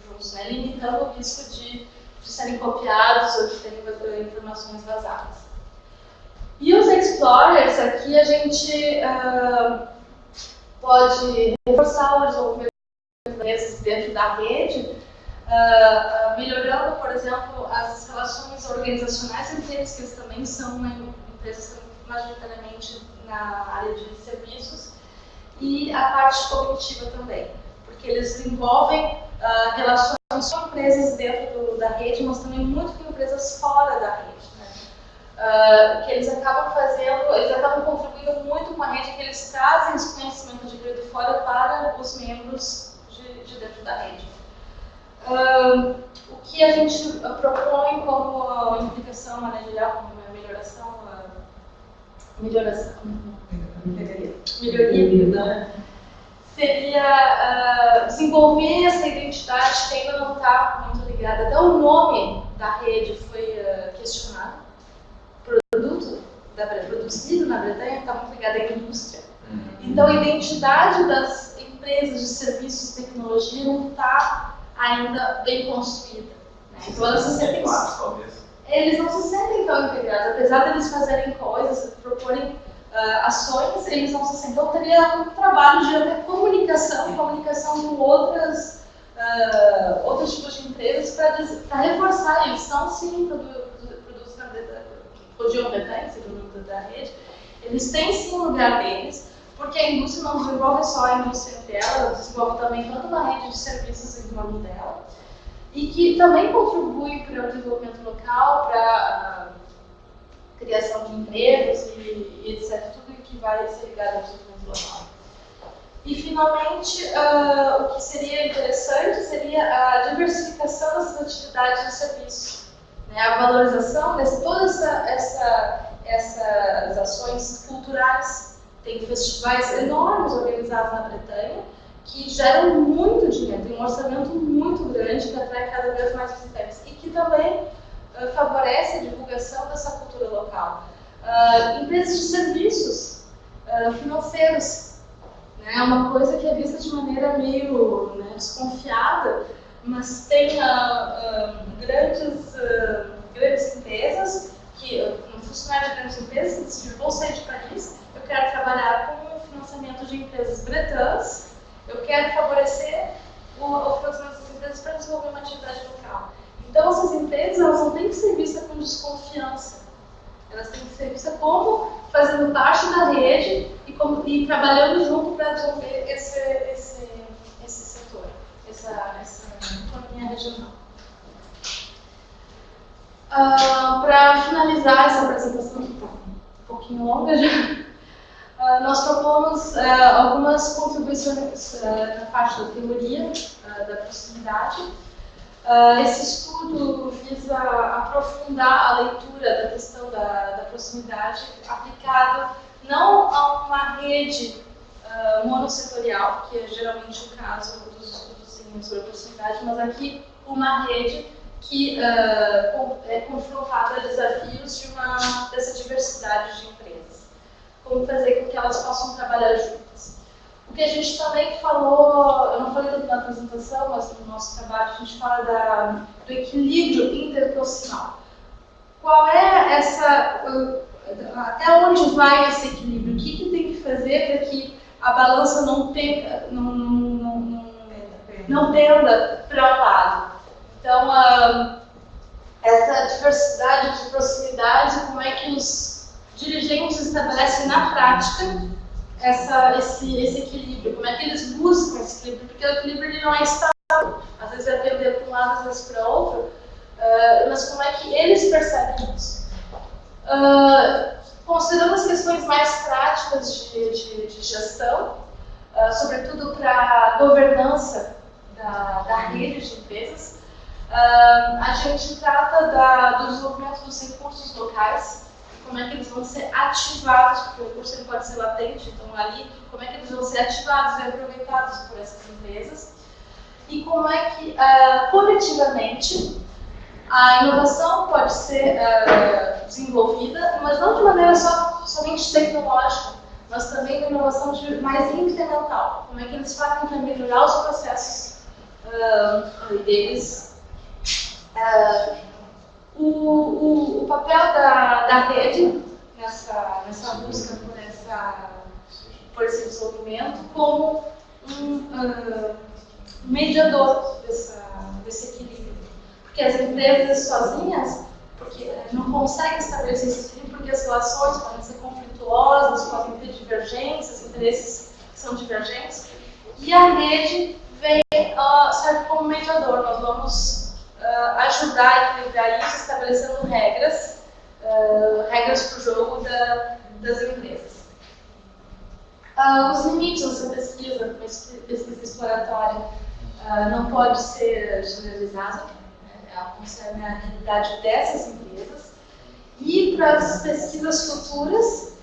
juntos, né, limitando o risco de serem copiados ou de terem informações vazadas. E os explorers, aqui a gente pode reforçar o desenvolvimento de empresas dentro da rede, melhorando, por exemplo, as relações organizacionais entre eles, que eles também são empresas majoritariamente na área de serviços, e a parte cognitiva também, porque eles envolvem relações com empresas dentro da rede, mas também muito com empresas fora da rede, né? Que eles acabam contribuindo muito com a rede, que eles trazem esse conhecimento de dentro de fora para os membros de dentro da rede. O que a gente propõe como implicação managerial, como melhoria, seria desenvolver essa identidade que ainda não está muito ligada. Até o nome da rede foi questionado. O produto produzido na Bretanha está muito ligado à indústria. Então a identidade das empresas de serviços e tecnologia não está ainda bem construída, né? Então elas se sentem, eles não se sentem tão integrados, apesar de eles fazerem coisas, proporem ações, eles não se sentem. Então teria um trabalho de até comunicação com outros tipos de empresas para reforçar. Eles são sim produtos na Bretanha, podiam Bretanha, ser produto da rede, eles têm sim o lugar deles, porque a indústria não desenvolve só a indústria entre ela desenvolve também toda uma rede de serviços em torno dela, e que também contribui para o desenvolvimento local, para a criação de empregos e etc. Tudo que vai ser ligado ao desenvolvimento local. E, finalmente, o que seria interessante seria a diversificação dessas atividades de serviços, né? A valorização de todas essas ações culturais. Tem festivais enormes organizados na Bretanha que geram muito dinheiro, tem um orçamento muito grande que atrai cada vez mais visitantes e que também favorece a divulgação dessa cultura local. Empresas de serviços financeiros, né? É uma coisa que é vista de maneira meio desconfiada, mas tem grandes empresas, um funcionário de grandes empresas que decidiu, vou sair de Paris, eu quero trabalhar com o financiamento de empresas bretãs Eu quero favorecer o funcionamento dessas empresas para desenvolver uma atividade local. Então, essas empresas elas não têm que ser vistas com desconfiança. Elas têm que ser vistas como fazendo parte da rede e trabalhando junto para desenvolver esse setor, essa economia regional. Para finalizar essa apresentação, que está um pouquinho longa já, nós propomos algumas contribuições na parte da teoria da proximidade. Esse estudo visa aprofundar a leitura da questão da proximidade aplicado não a uma rede monossetorial, que é geralmente o caso dos estudos sobre a proximidade, mas aqui uma rede que é confrontada a desafios dessa diversidade de empresas. Como fazer com que elas possam trabalhar juntas. O que a gente também falou, eu não falei tanto na apresentação, mas no nosso trabalho a gente fala do equilíbrio interproximal. Qual é até onde vai esse equilíbrio? O que tem que fazer para que a balança não tenda para um lado? Então, essa diversidade de proximidade, como é que os dirigentes estabelecem na prática esse equilíbrio? Como é que eles buscam esse equilíbrio? Porque o equilíbrio ele não é estável. Às vezes é pender para um lado, às vezes para outro. Mas como é que eles percebem isso? Considerando as questões mais práticas de gestão, sobretudo para a governança da rede de empresas, a gente trata do desenvolvimento dos recursos locais, como é que eles vão ser ativados, porque o recurso ele pode ser latente, então ali, como é que eles vão ser ativados e aproveitados por essas empresas, e como é que, coletivamente, a inovação pode ser desenvolvida, mas não de maneira somente tecnológica, mas também uma inovação mais incremental. Como é que eles fazem para melhorar os processos deles. O papel da rede nessa busca por esse desenvolvimento como um mediador desse equilíbrio. Porque as empresas sozinhas não conseguem estabelecer esse equilíbrio porque as relações podem ser conflituosas, podem ter divergências, interesses que são divergentes, e a rede vem serve como mediador. Nós vamos ajudar a equilibrar isso, estabelecendo regras para o jogo das empresas. Os limites dessa pesquisa exploratória não pode ser generalizada, ela concerne a realidade dessas empresas. E para as pesquisas futuras,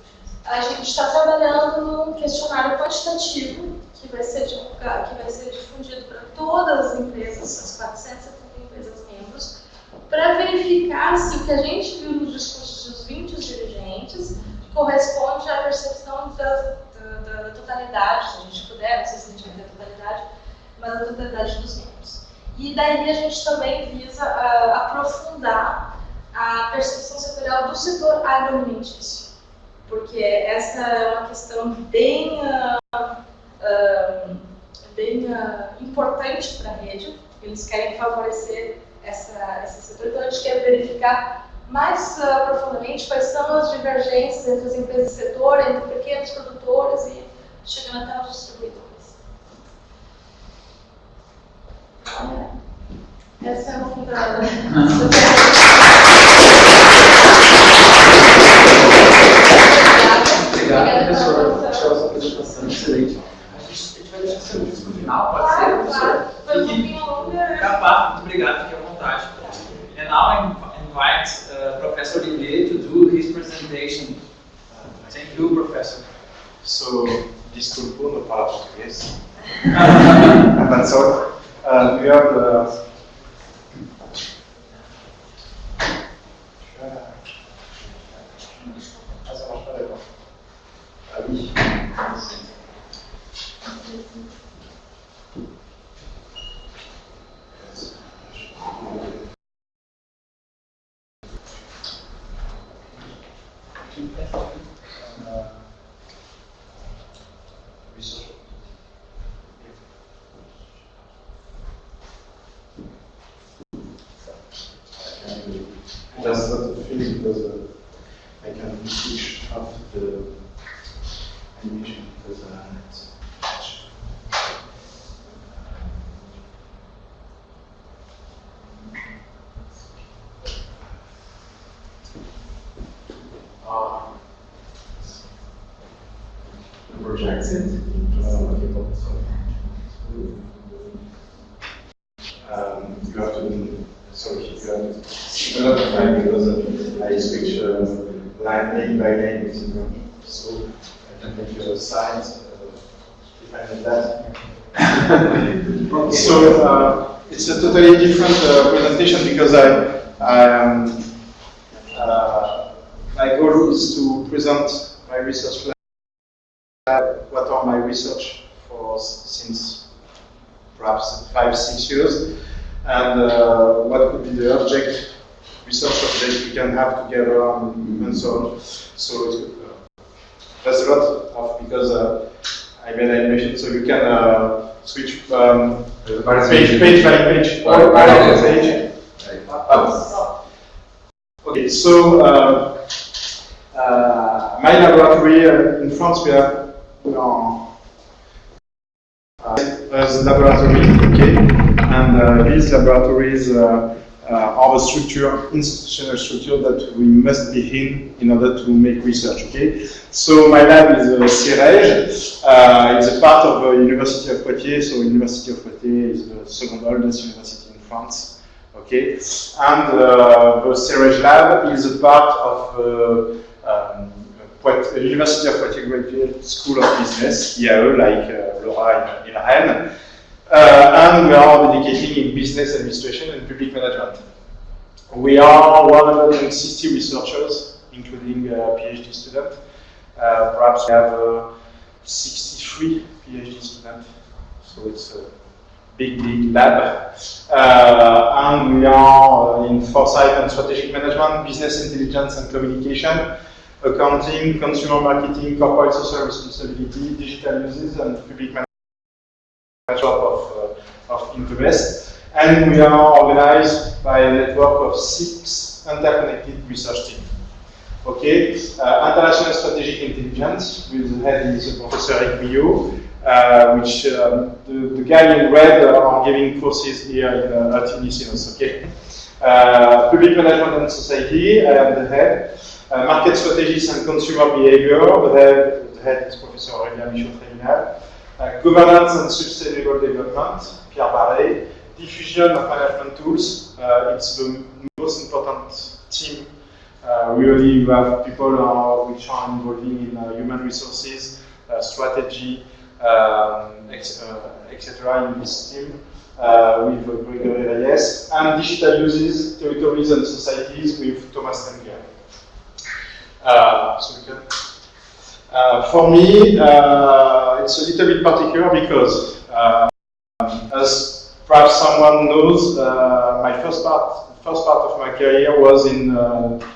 a gente está trabalhando num questionário quantitativo que vai ser difundido para todas as empresas, as 470 empresas membros, para verificar se o que a gente viu nos discursos dos 20 dirigentes corresponde à percepção da totalidade, se a gente puder, não sei se a gente vai ter a totalidade, mas a totalidade dos membros. E daí a gente também visa aprofundar a percepção setorial do setor agroalimentício, porque essa é uma questão bem importante para a rede. Eles querem favorecer esse setor, então a gente quer verificar mais profundamente quais são as divergências entre as empresas do setor, entre pequenos produtores e chegando até os distribuidores. Essa é a fundada. Obrigado, professor. Achei a sua apresentação excelente. A gente vai deixar seu disco final, pode ser, professor? Foi um pouquinho longa. Capaz, muito obrigado, fique à vontade. And now I invite Professor Olivier to do his presentation. Thank you, Professor. Desculpa no falar português. But so, we are the thing because I can switch off the animation because it's project it. You have to, sorry, you have a lot of time because I switch line by line, so I can make a sign if I need that. So it's a totally different presentation because my goal is to present my research lab, what are my research for since perhaps 5-6 years, and what could be the research object we can have together and so on. So there's a lot of, because I made animation, so you can switch page by page or by page. Okay, so my laboratory in France, we have as laboratory, okay, and these laboratories are the structure, institutional structure that we must be in order to make research, okay. So my lab is CIREG. It's a part of the University of Poitiers. So University of Poitiers is the second oldest university in France, okay. And the CIREG lab is a part of the University of Poitiers Graduate School of Business, IAE, like Laura in Rennes. And we are dedicating in business administration and public management. We are 160 researchers, including PhD students. Perhaps we have 63 PhD students, so it's a big lab. And we are in foresight and strategic management, business intelligence and communication, accounting, consumer marketing, corporate social responsibility, digital uses, and public management of interest. And we are organized by a network of 6 interconnected research teams. Okay, international strategic intelligence, with the head is Professor Eric Millot, which the guy in red are giving courses here at Unicinos. Okay, public management and society, I am the head. Market strategies and consumer behavior, the head is Professor Aurélien Michaud-Tréminal. Governance and sustainable development, Pierre Barret. Diffusion of management tools, it's the most important team. Really, you have people which are involving in human resources, strategy, etc. in this team, with Gregory Reyes, and digital uses, territories and societies with Thomas Tenger. For me, it's a little bit particular because, as perhaps someone knows, my first part of my career was in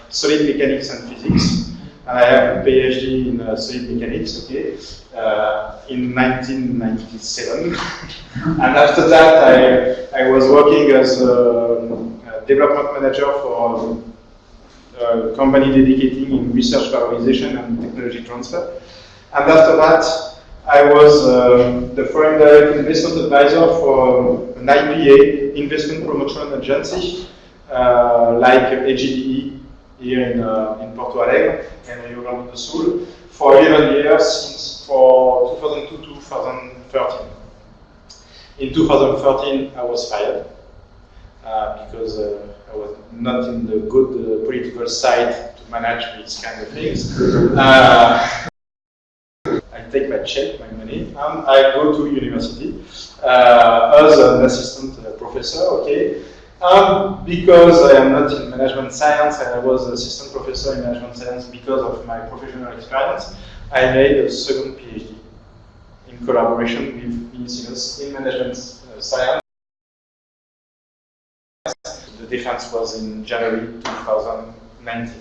solid mechanics and physics, and I have a PhD in solid mechanics, okay, in 1997. And after that, I was working as a development manager for a company dedicating in research valorization and technology transfer. And after that, I was the foreign direct investment advisor for an IPA, investment promotion agency, like AGDE here in Porto Alegre and Rio Grande do Sul, for 11 years, since for 2002 to 2013. In 2013, I was fired because I was not in the good political side to manage these kind of things. I take my check, my money, and I go to university as an assistant professor, okay? Because I am not in management science, and I was assistant professor in management science because of my professional experience, I made a second PhD in collaboration with Unicinos in management science. The defense was in January 2019,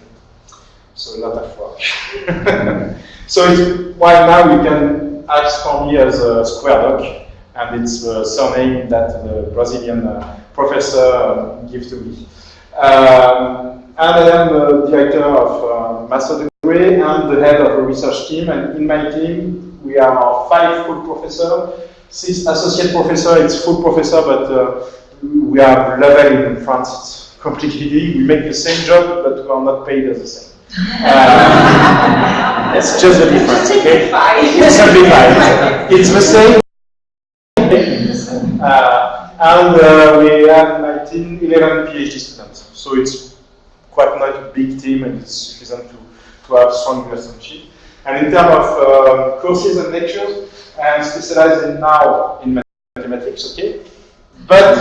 so a lot of work. So right now you can ask for me as a square dog, and it's the surname that the Brazilian professor gave to me. And I am the director of master degree and the head of a research team. And in my team, we are 5 full professors, 6 associate professors. It's full professor, but we are level in France. It's completely. We make the same job, but we are not paid as the same. It's just the difference. Okay? It's simplified. It's the same. And we have in my team 11 PhD students. So it's quite not a big team, and it's sufficient to have strong relationship. And in terms of courses and lectures, I'm specialized now in mathematics, okay? But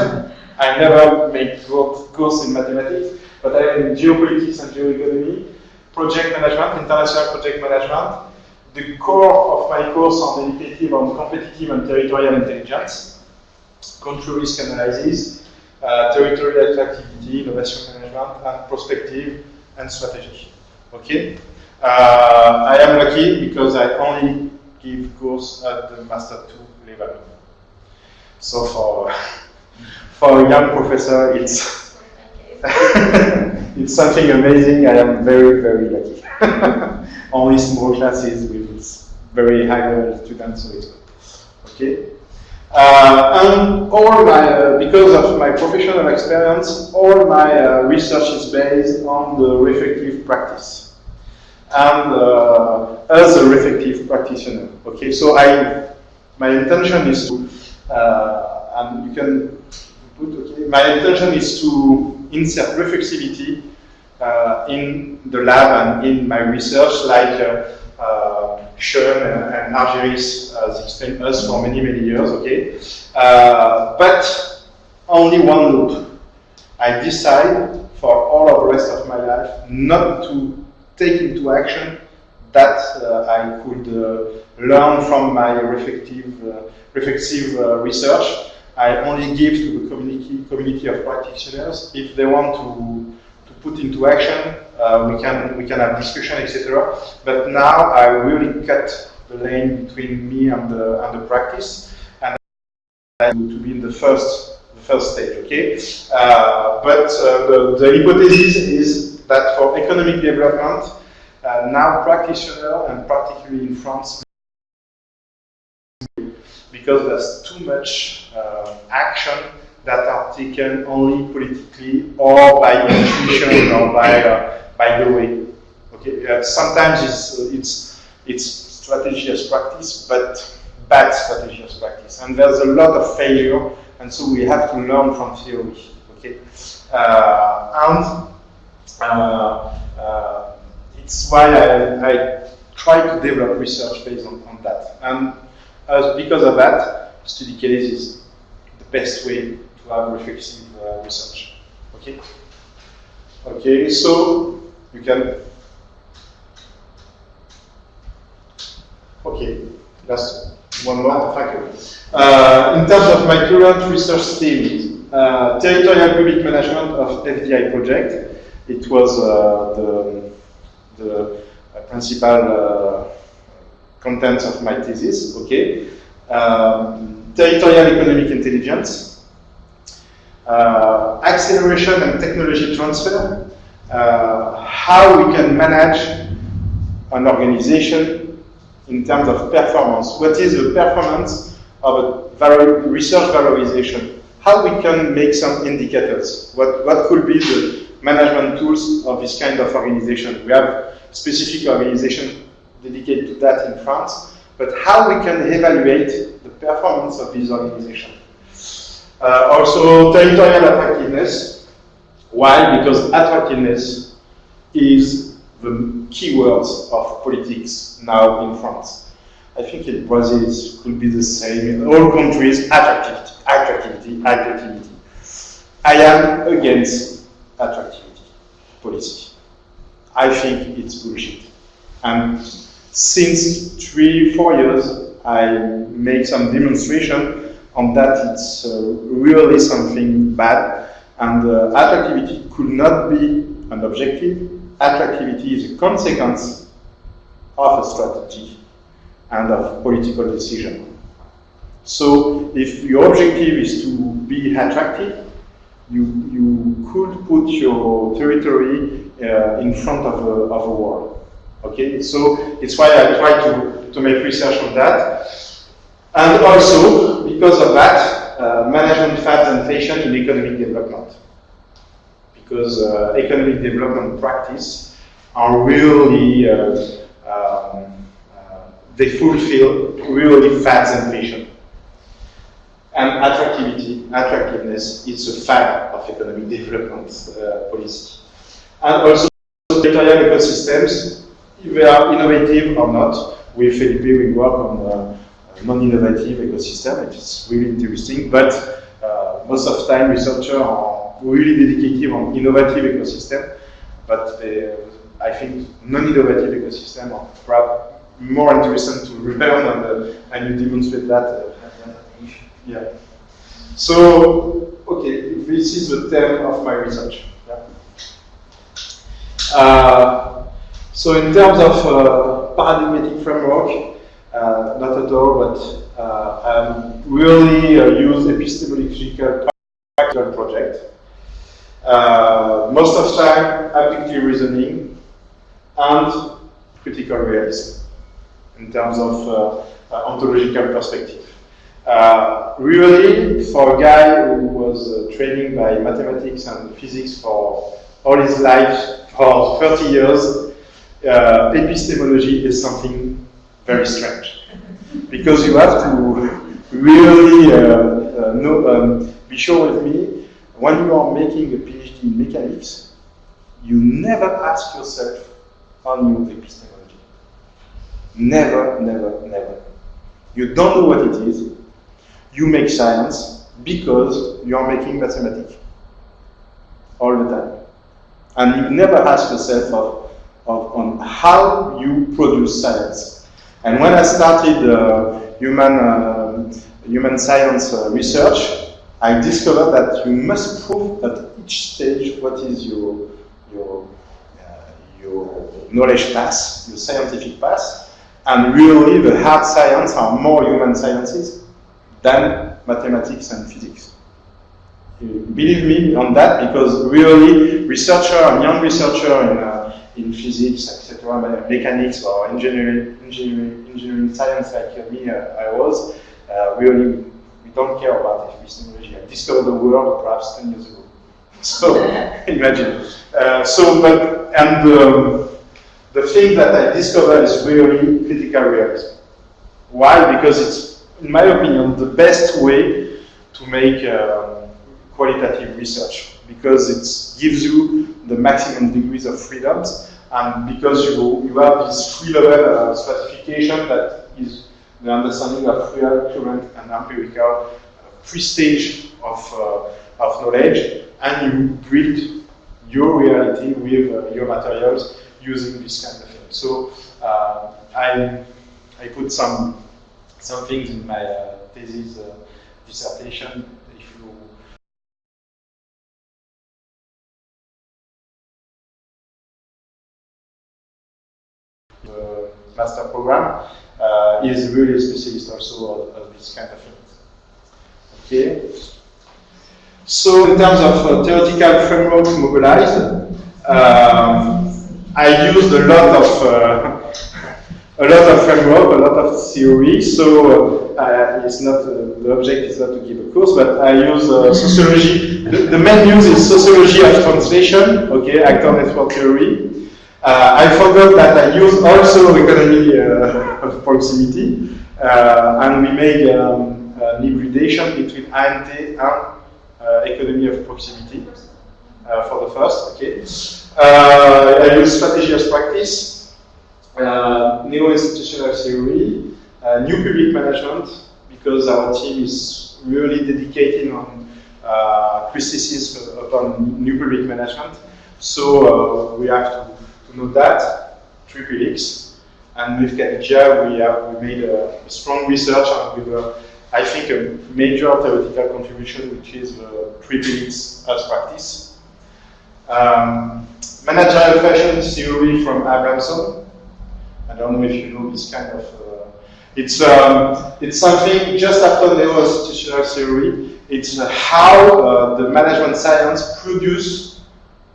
I never make course in mathematics, but I am in geopolitics and geoeconomy, project management, international project management. The core of my course are dedicated on competitive and territorial intelligence, country risk analysis, territorial attractivity, innovation management, and prospective and strategy. Okay? I am lucky because I only give course at the Master 2 level. So for a young professor, it's it's something amazing. I am very, very lucky. Only small classes with very high level students, so it's good. Okay. And all my, because of my professional experience, all my research is based on the reflective practice. And as a reflective practitioner, okay, so my intention is to, and you can put, okay, my intention is to insert reflexivity in the lab and in my research, like Sean and Argeris has explained us for many, many years, okay? But only one note. I decide for all of the rest of my life not to take into action that I could learn from my reflexive research. I only give to the community of practitioners. If they want to put into action, we can have discussion, etc. But now I really cut the lane between me and the practice, and to be in the first stage. Okay, but the hypothesis is that for economic development, now practitioners, and particularly in France, because there's too much action that are taken only politically or by intuition or by the way. Okay, sometimes it's strategy as practice, but bad strategy as practice, and there's a lot of failure, and so we have to learn from theory. Okay, it's why I try to develop research based on that, and because of that, study case is the best way to have reflexive research. Okay. Okay, so you can. Okay, just one more. Thank you. In terms of my current research theme, territorial public management of FDI project. It was the principal contents of my thesis. Okay, territorial economic intelligence, acceleration and technology transfer, how we can manage an organization in terms of performance. What is the performance of a research valorization? How we can make some indicators? What could be the management tools of this kind of organization? We have specific organization dedicated to that in France, but how we can evaluate the performance of this organization? Also, territorial attractiveness. Why? Because attractiveness is the keywords of politics now in France. I think in Brazil it could be the same. In all countries, attractivity. I am against attractivity policy. I think it's bullshit. And since 3-4 years, I made some demonstration on that. It's really something bad, and attractivity could not be an objective. Attractivity is a consequence of a strategy and of political decision. So if your objective is to be attractive, you could put your territory in front of a wall. Okay, so it's why I try to make research on that. And also, because of that, management fads and fashion in economic development. Because economic development practice are really, they fulfill really fads and fashion. And attractiveness is a fad of economic development policy. And also territorial ecosystems, if they are innovative or not. With Felipe, we work on non-innovative ecosystem. It's really interesting, but most of the time researchers are really dedicated on innovative ecosystem, but I think non-innovative ecosystem are perhaps more interesting to learn, and you demonstrate that. Yeah. So, okay, this is the theme of my research. Yeah. So in terms of paradigmatic framework, not at all, but really use epistemological practical project. Most of the time, objective reasoning and critical realism in terms of ontological perspective. Really, for a guy who was trained by mathematics and physics for all his life, for 30 years, epistemology is something very strange. Because you have to really be sure with me, when you are making a PhD in mechanics, you never ask yourself on your epistemology. Never, never, never. You don't know what it is. You make science because you are making mathematics all the time. And you never ask yourself on how you produce science. And when I started human science research, I discovered that you must prove at each stage what is your knowledge path, your scientific path, and really the hard science are more human sciences than mathematics and physics. Believe me on that, because really researcher and young researcher in physics, etc., mechanics or engineering science like me, I was, really we don't care about epistemology. I discovered the world perhaps 10 years ago. So imagine. The thing that I discovered is really critical realism. Why? Because it's, in my opinion, the best way to make qualitative research, because it gives you the maximum degrees of freedoms, and because you have this three-level stratification that is the understanding of real, current, and empirical three stage of knowledge, and you build your reality with your materials using this kind of thing. So I put some things in my thesis dissertation. If you master program is really a specialist also of this kind of things. Okay. So in terms of theoretical framework mobilized, I used a lot of framework, a lot of theory. So it's not the object is not to give a course, but I use sociology. The main use is sociology of translation. Okay, actor network theory. I forgot that I use also economy of proximity, and we made an hybridation between ANT and economy of proximity for the first. Okay. I use strategy as practice, neo-institutional theory, new public management, because our team is really dedicated on criticism upon new public management. So we have to know that, triple X, and with Khadija we made a strong research and with I think a major theoretical contribution, which is triple X as practice. Managerial fashion theory from Abramson. I don't know if you know this kind of. It's something just after neo-institutional theory. It's how the management science produce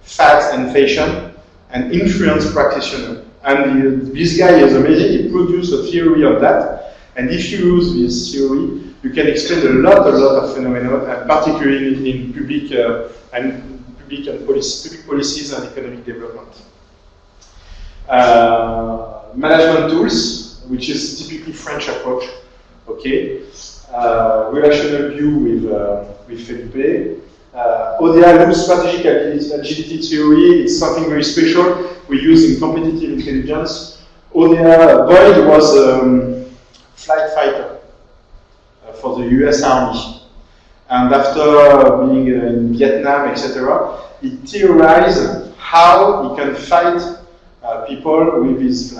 facts and fashion an influence practitioner. And this guy is amazing. He produced a theory of that. And if you use this theory, you can explain a lot of phenomena, and particularly in public policies and economic development. Management tools, which is typically French approach. Okay, relational view with Felipe. ODA loose strategic agility theory. It's something very special we use in competitive intelligence. ODA Boyd was a flight fighter for the US Army, and after being in Vietnam, etc., he theorized how he can fight people with his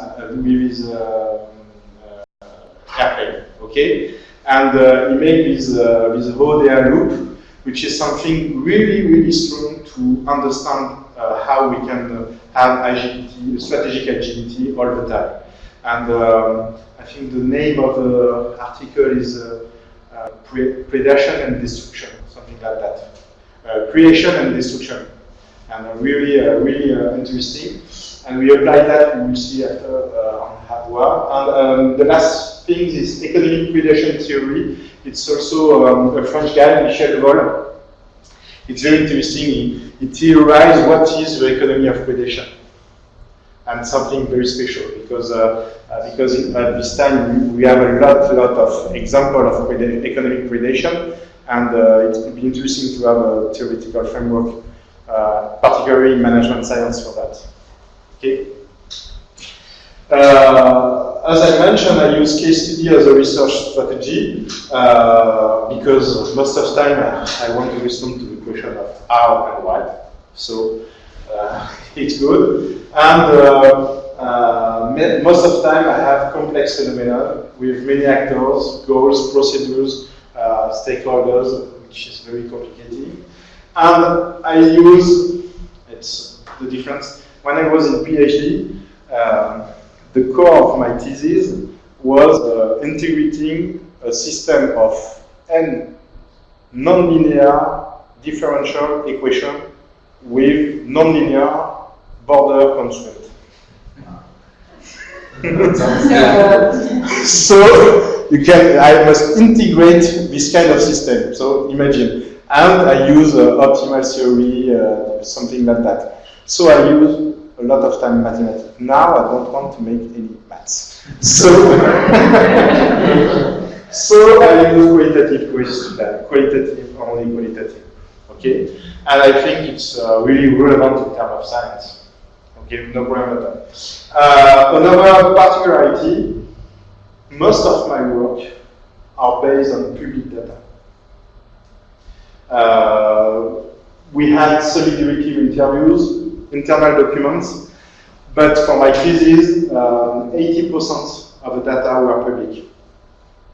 airplane. Okay, and he made this ODA loop, which is something really strong to understand how we can have agility, strategic agility all the time. And I think the name of the article is predation and destruction, something like that. Creation and destruction, and really interesting. And we apply that, we will see after on hardware. And the last thing is economic predation theory. It's also a French guy, Michel Vol. It's very interesting. He theorized what is the economy of predation, and something very special because at this time we have a lot of examples of economic predation, and it would be interesting to have a theoretical framework, particularly in management science for that. Okay. As I mentioned, I use case study as a research strategy because most of the time I want to respond to the question of how and why. So it's good. And most of the time I have complex phenomena with many actors, goals, procedures, stakeholders, which is very complicated. And I use, it's the difference, when I was in PhD, the core of my thesis was integrating a system of n nonlinear differential equation with nonlinear border constraint. So I must integrate this kind of system. So imagine, and I use optimal theory, something like that. So I use a lot of time mathematics. Now I don't want to make any maths. So, so I use qualitative questions, qualitative, only qualitative. Okay? And I think it's really relevant in terms of science. Okay, no problem at all. Another particularity, most of my work are based on public data. We had solidarity interviews, internal documents, but for my thesis, 80% of the data were public.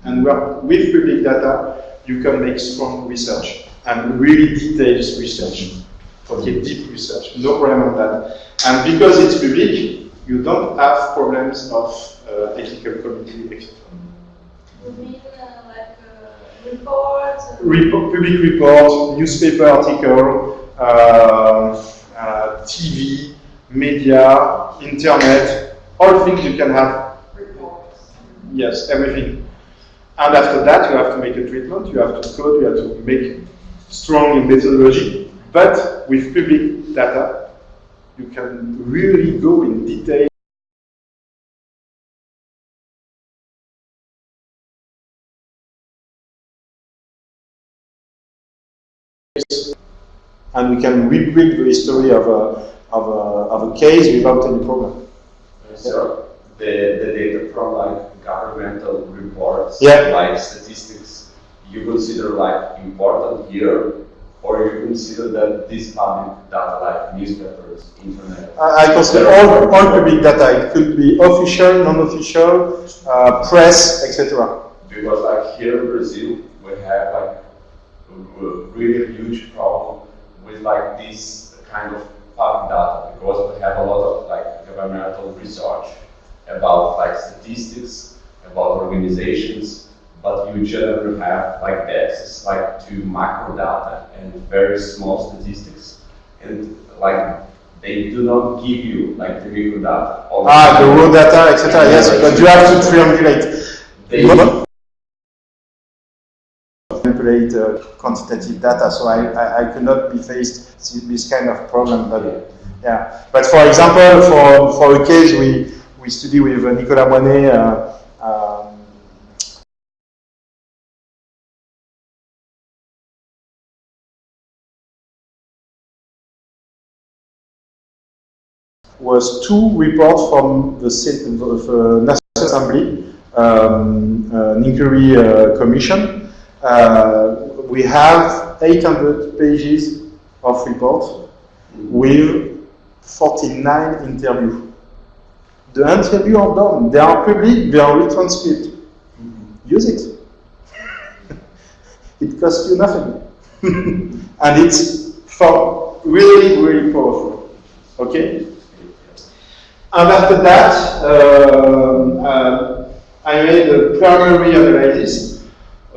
And with public data, you can make strong research and really detailed research. Okay, deep research, no problem on that. And because it's public, you don't have problems of ethical committee, etc. You mean reports? Public reports, newspaper article, TV, media, internet, all things you can have. Reports. Yes, everything. And after that, you have to make a treatment, you have to code, you have to make strong methodology. But with public data, you can really go in detail. And we can rebuild the history of a case without any problem. So the data from like governmental reports, yeah, like statistics, you consider like important here, or you consider that this public data like newspapers, internet? I consider all public data. It could be official, non-official, press, etc. Because like here in Brazil, we have like a really huge problem with like this kind of public data, because we have a lot of like governmental research about like statistics, about organizations, but you generally have like access like to macro data and very small statistics, and like they do not give you like the real data. The raw data, etc. Yes, but you have to triangulate. They Manipulate quantitative data, so I could not be faced with this kind of problem. But yeah, but for example, for a case we study with Nicolas Moinet. Was 2 reports from the National Assembly, an inquiry commission. We have 800 pages of reports with 49 interviews. The interviews are done, they are public, they are retranscribed. Use it. It costs you nothing. And it's really, really powerful. Okay? And after that, I made a primary analysis.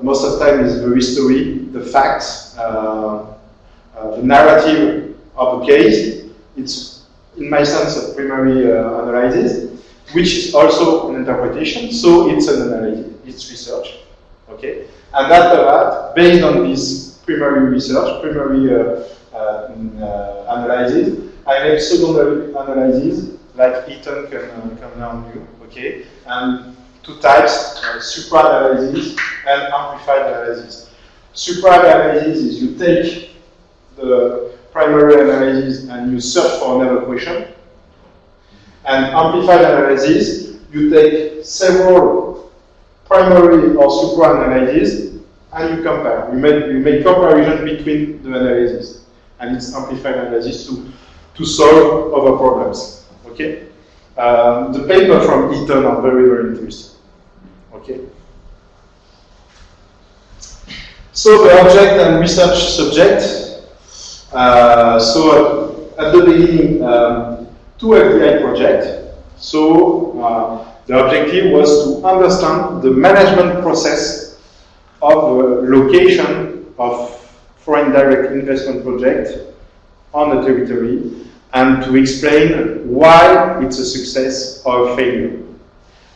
Most of the time is the history, the facts, the narrative of the case. It's, in my sense, a primary analysis, which is also an interpretation. So it's an analysis, it's research. Okay, and after that, based on this primary research, primary analysis, I make secondary analysis, like Ethan can learn you. Okay, and 2 types: supra-analysis and amplified analysis. Supra-analysis is you take the primary analysis and you search for another question. And amplified analysis, you take several primary or supra-analysis and you compare. You make comparison between the analysis. And it's amplified analysis to solve other problems. Okay? The paper from Eaton are very, very interesting. Okay? So the object and research subject. So at the beginning, 2 FBI projects. So the objective was to understand the management process of the location of foreign direct investment project on the territory and to explain why it's a success or a failure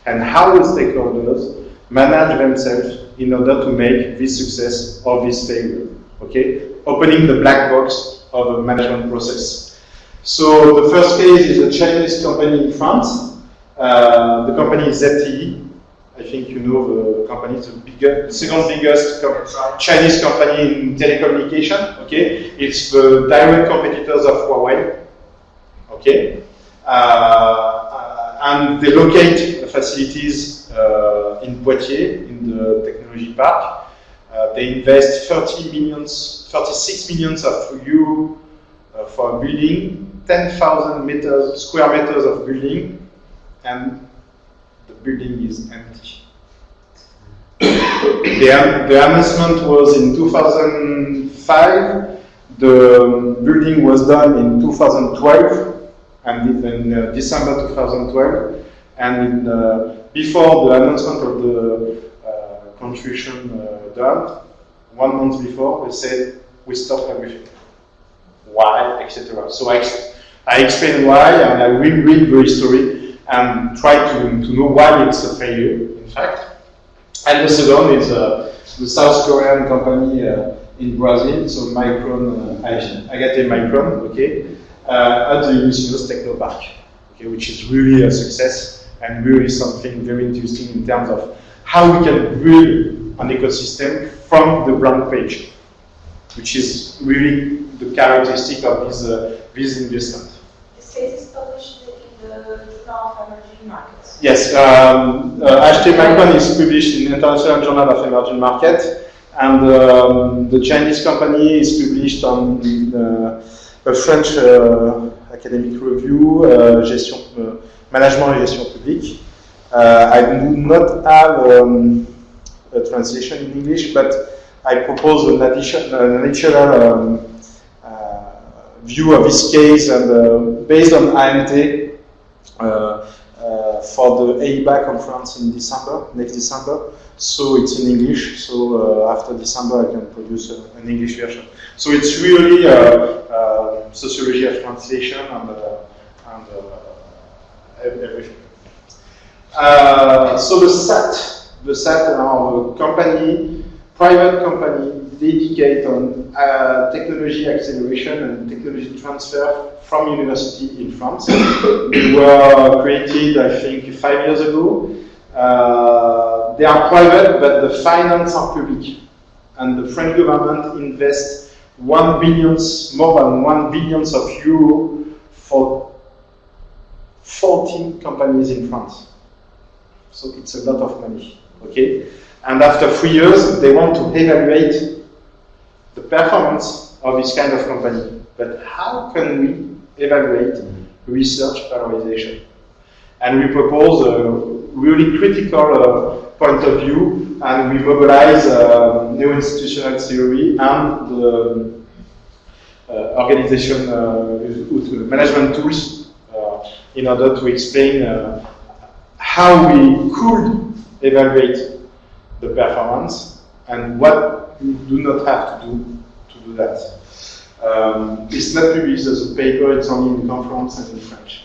and how the stakeholders manage themselves in order to make this success or this failure. Okay? Opening the black box of a management process. So the first case is a Chinese company in France. The company is ZTE. I think you know the company. It's the second biggest Chinese company in telecommunication. Okay, it's the direct competitors of Huawei. Okay, and they locate the facilities in Poitiers in the technology park. They invest 36 million of euro for a building, 10,000 square meters of building, and the building is empty. The announcement was in 2005. The building was done in 2012, and in December 2012. And before the announcement of the construction done, 1 month before, they said we stop everything. Why, etc. So I explain why, and I will read the history and try to know why it's a failure, in fact. And the second is the South Korean company in Brazil, so Micron, Agate Micron, okay, at the Unicinos Technopark, okay, which is really a success and really something very interesting in terms of how we can build an ecosystem from the blank page, which is really the characteristic of this investment. This case is published in the Journal of Emerging Markets. Yes, HT Micron is published in the International Journal of Emerging Market, and the Chinese company is published on a French academic review, Management et Gestion Publique. I do not have a translation in English, but I propose an additional view of this case, and based on AMT for the AIBA conference in December, next December. So it's in English, so after December I can produce an English version. So it's really sociology of translation and everything. So the SAT are a company, private company, dedicated on technology acceleration and technology transfer from university in France. They were created, I think, 5 years ago. They are private, but the finance are public. And the French government invests more than 1 billion euro for 14 companies in France. So it's a lot of money, okay? And after 3 years, they want to evaluate the performance of this kind of company. But how can we evaluate research valorization? And we propose a really critical point of view, and we mobilize neo-institutional theory and the organization management tools in order to explain how we could evaluate the performance and what we do not have to do that. It's not published as a paper, it's only in conference and in French.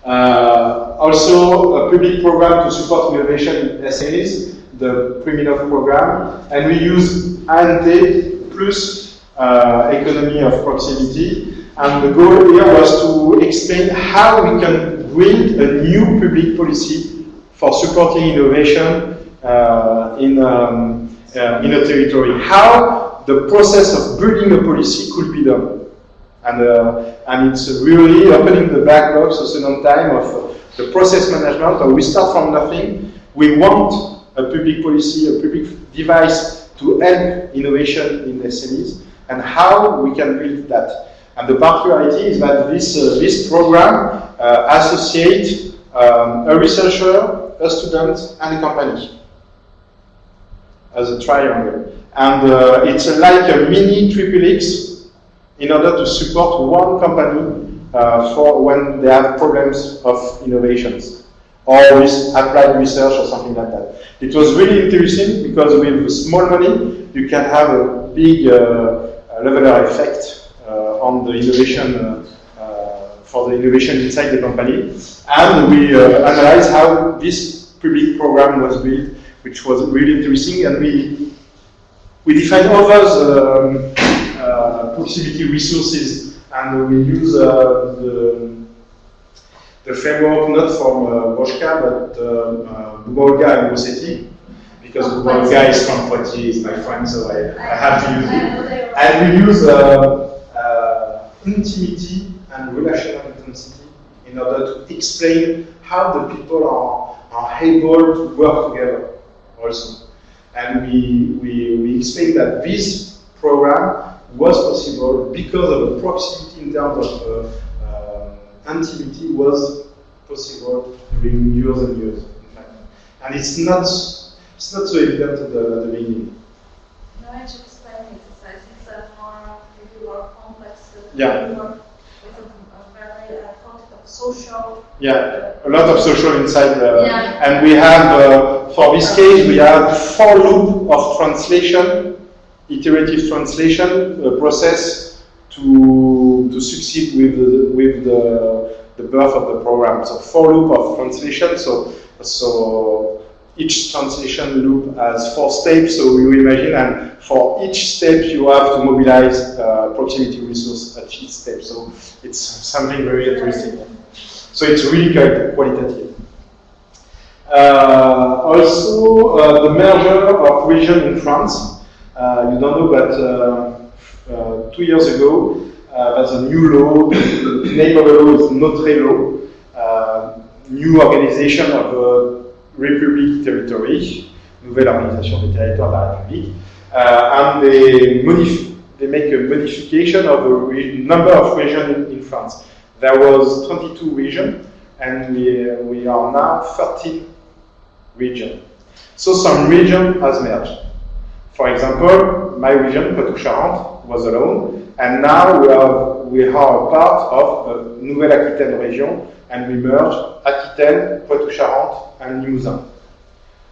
Also, a public program to support innovation in SMEs, the Priminov program, and we use ANT plus economy of proximity. And the goal here was to explain how we can build a new public policy for supporting innovation in a territory. How the process of building a policy could be done. And it's really opening the black box at the same time of the process management. So we start from nothing. We want a public policy, a public device to help innovation in SMEs, and how we can build that. And the particularity is that this program associates a researcher, a student, and a company as a triangle. And it's like a mini XXX in order to support one company for when they have problems of innovations or with applied research or something like that. It was really interesting because with small money you can have a big leveler effect on the innovation for the innovation inside the company. And we analyzed how this public program was built, which was really interesting, and we defined others proximity resources, and we use the framework not from Boschka, but Bubolga and Rossetti, because Bubolga is from Poitiers, is my friend, so I have to use it. And we use intimacy and relational intensity in order to explain how the people are able to work together also. And we explain that this program was possible because of the proximity in terms of intimacy was possible during years and years, in fact. And it's not so evident at the beginning. No, I should explain it. I think that maybe more complex. Yeah. More with a very concept of social. Yeah, a lot of social inside. Yeah. And we have, for this case, we have 4 loops of translation, iterative translation process to succeed with the birth of the program. So 4 loops of translation. So each translation loop has 4 steps. So we will imagine, and for each step you have to mobilize proximity resource at each step. So it's something very interesting. So it's really qualitative. Also, the merger of region in France. You don't know, but 2 years ago, there's a new law. The name of the law is Notre Law, new organization of République territory, nouvelle organisation des territoires de la République, and they make a modification of the number of regions in France. There was 22 regions, and we are now 13 regions. So some region has merged. For example, my region, Poitou-Charentes, was alone, and now we are part of the Nouvelle-Aquitaine region, and we merge Aquitaine, Poitou-Charentes, and Limousin.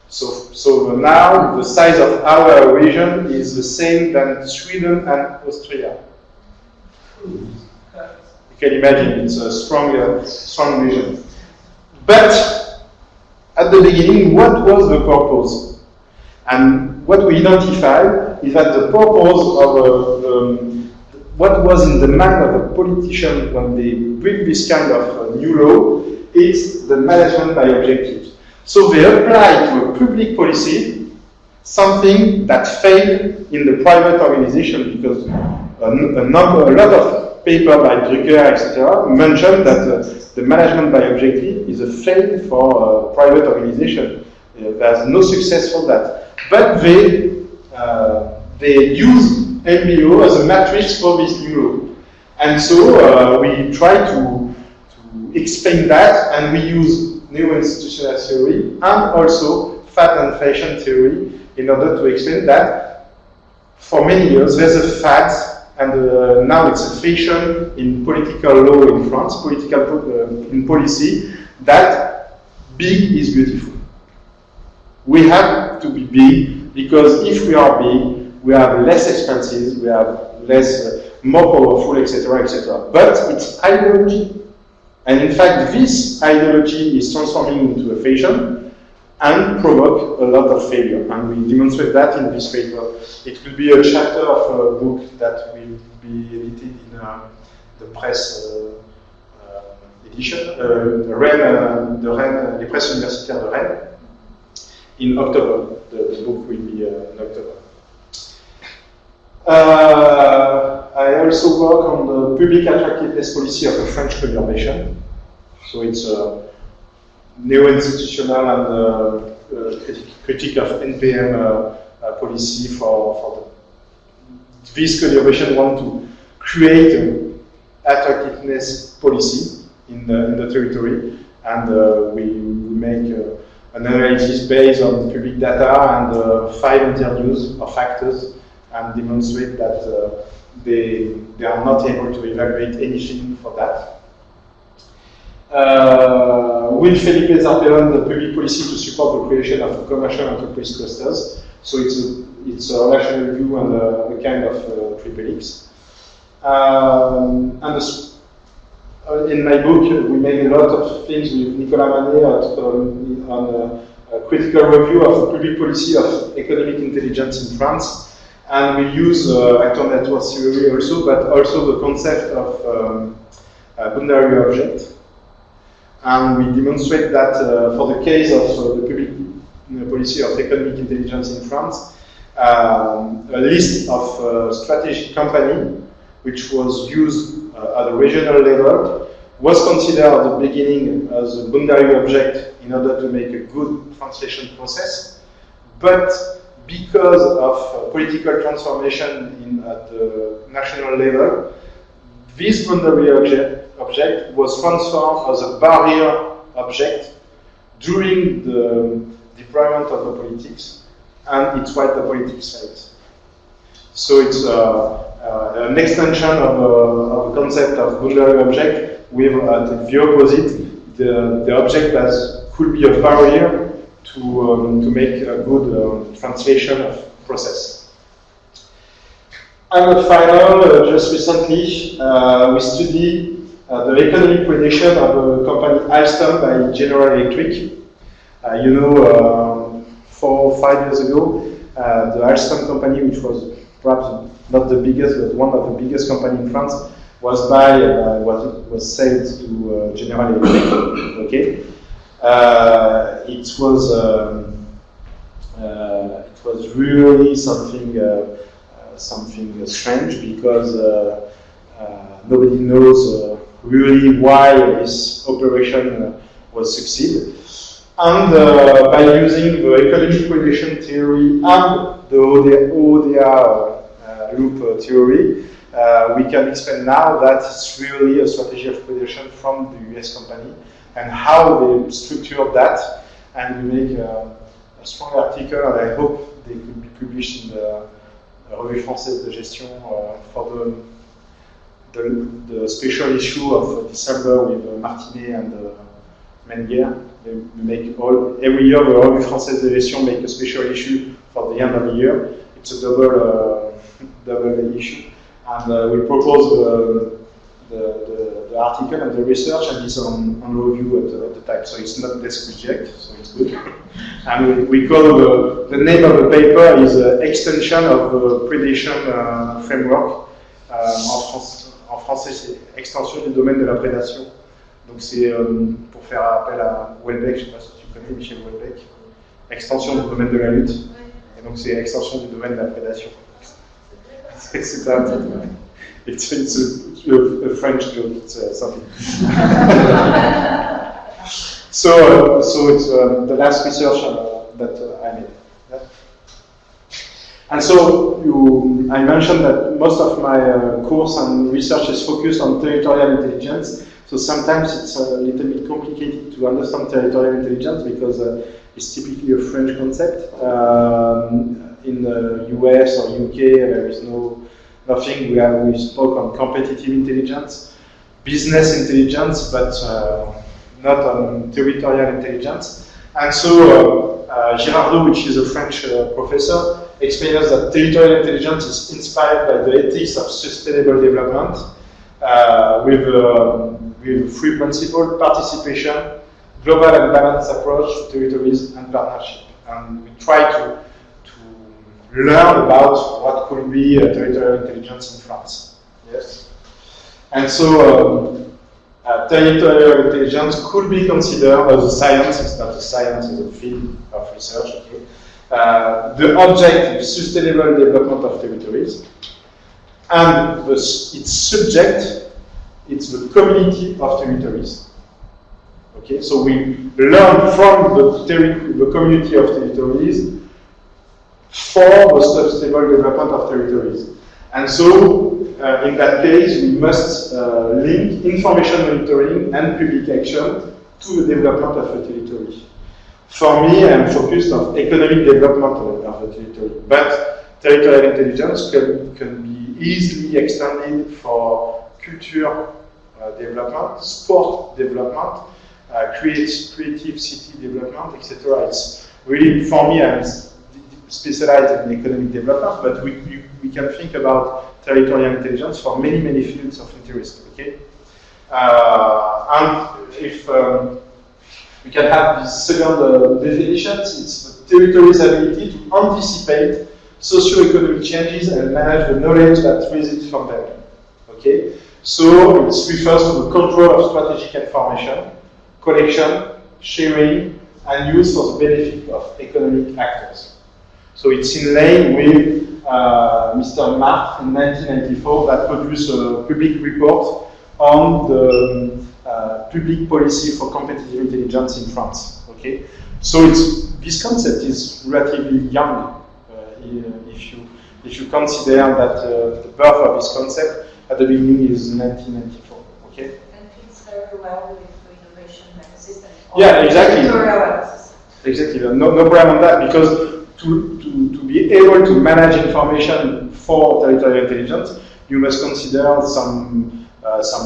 So now the size of our region is the same than Sweden and Austria. You can imagine, it's a strong vision. But at the beginning, what was the purpose? And what we identified is that the purpose of what was in the mind of a politician when they bring this kind of new law is the management by objectives. So they apply to a public policy something that failed in the private organization, because a lot of paper by Drucker, etc., mentioned that the management by objective is a fail for private organization. There's no success for that. But they use MBO as a matrix for this new law. And so we try to explain that, and we use neo-institutional theory and also fat and fashion theory in order to explain that for many years there's a fad, and now it's a fashion in political law in France, in policy, that big is beautiful. We have to be big, because if we are big, we have less expenses, we have less, more powerful, etc., etc. But it's ideology. And in fact, this ideology is transforming into a fashion and provoke a lot of failure. And we demonstrate that in this paper. It will be a chapter of a book that will be edited in the press edition, les presses universitaires de Rennes, in October. The book will be in October. I also work on the public attractiveness policy of a French conurbation. So it's a neo-institutional and critique of NPM policy for this conurbation want to create an attractiveness policy in the territory, and we make an analysis based on public data and 5 interviews of actors, and demonstrate that they are not able to evaluate anything for that. With Felipe Zarpellon, the public policy to support the creation of commercial enterprise clusters. So it's a rational view and a kind of triple X. In my book, we made a lot of things with Nicolas Manet on a critical review of the public policy of economic intelligence in France. And we use actor network theory also, but also the concept of boundary object. And we demonstrate that for the case of the public policy of economic intelligence in France, a list of strategic company which was used at a regional level was considered at the beginning as a boundary object in order to make a good translation process, but because of political transformation at the national level, this boundary object was transformed as a barrier object during the deployment of the politics, and it's why the politics fails. So it's an extension of the concept of boundary object with the opposite, the object that could be a barrier to make a good translation of process. And final, just recently, we studied the economic prediction of a company Alstom by General Electric. 4 or 5 years ago, the Alstom company, which was perhaps not the biggest, but one of the biggest companies in France, was sold to General Electric. Okay. It was really something strange, because nobody knows really why this operation was succeed. And by using the economic prediction theory and the ODR loop theory, we can explain now that it's really a strategy of prediction from the US company, and how they structured that, and we make a strong article, and I hope they could be published in the Revue Française de Gestion for the special issue of December with Martinet and Menguer. They make every year the Revue Française de Gestion make a special issue for the end of the year. It's a double issue, And we propose the article and the research, and it's on review at the time. So it's not desk reject, so it's good. And we call the name of the paper is Extension of the Predation Framework. En français, c'est Extension du domaine de la prédation. Donc c'est pour faire appel à Houellebecq, je ne sais pas si tu connais Michel Houellebecq. Extension du domaine de la lutte. Et donc c'est extension du domaine de la prédation. C'est un titre. It's a French joke, it's something. So it's the last research that I made. Yeah. And so I mentioned that most of my course and research is focused on territorial intelligence. So sometimes it's a little bit complicated to understand territorial intelligence because it's typically a French concept. In the US or UK, there is nothing. We spoke on competitive intelligence, business intelligence, but not on territorial intelligence. And so Girardot, which is a French professor, explains that territorial intelligence is inspired by the ethics of sustainable development with three principles: participation, global and balanced approach to territories, and partnership. And we try to learn about what could be territorial intelligence in France. Yes. And so territorial intelligence could be considered as a science. It's not a science, it's a field of research. Okay. The objective is sustainable development of territories, and its subject, it's the community of territories. Okay, so we learn from the community of territories for the sustainable development of territories. And so, in that case, we must link information monitoring and public action to the development of a territory. For me, I'm focused on economic development of the territory, but territorial intelligence can be easily extended for culture development, sport development, creative city development, etc. It's really, for me, I'm specialized in economic development, but we can think about territorial intelligence for many, many fields of interest. Okay, and if we can have this second definition, it's the territory's ability to anticipate socio-economic changes and manage the knowledge that results from them. Okay, so it refers to the control of strategic information, collection, sharing, and use for the benefit of economic actors. So it's in line with Mr. Marx in 1994 that produced a public report on the public policy for competitive intelligence in France. Okay, so this concept is relatively young. If you consider that the birth of this concept at the beginning is 1994. Okay, And fits very well with the innovation system. Yeah, exactly. Exactly. No problem on that, because to be able to manage information for territorial intelligence, you must consider some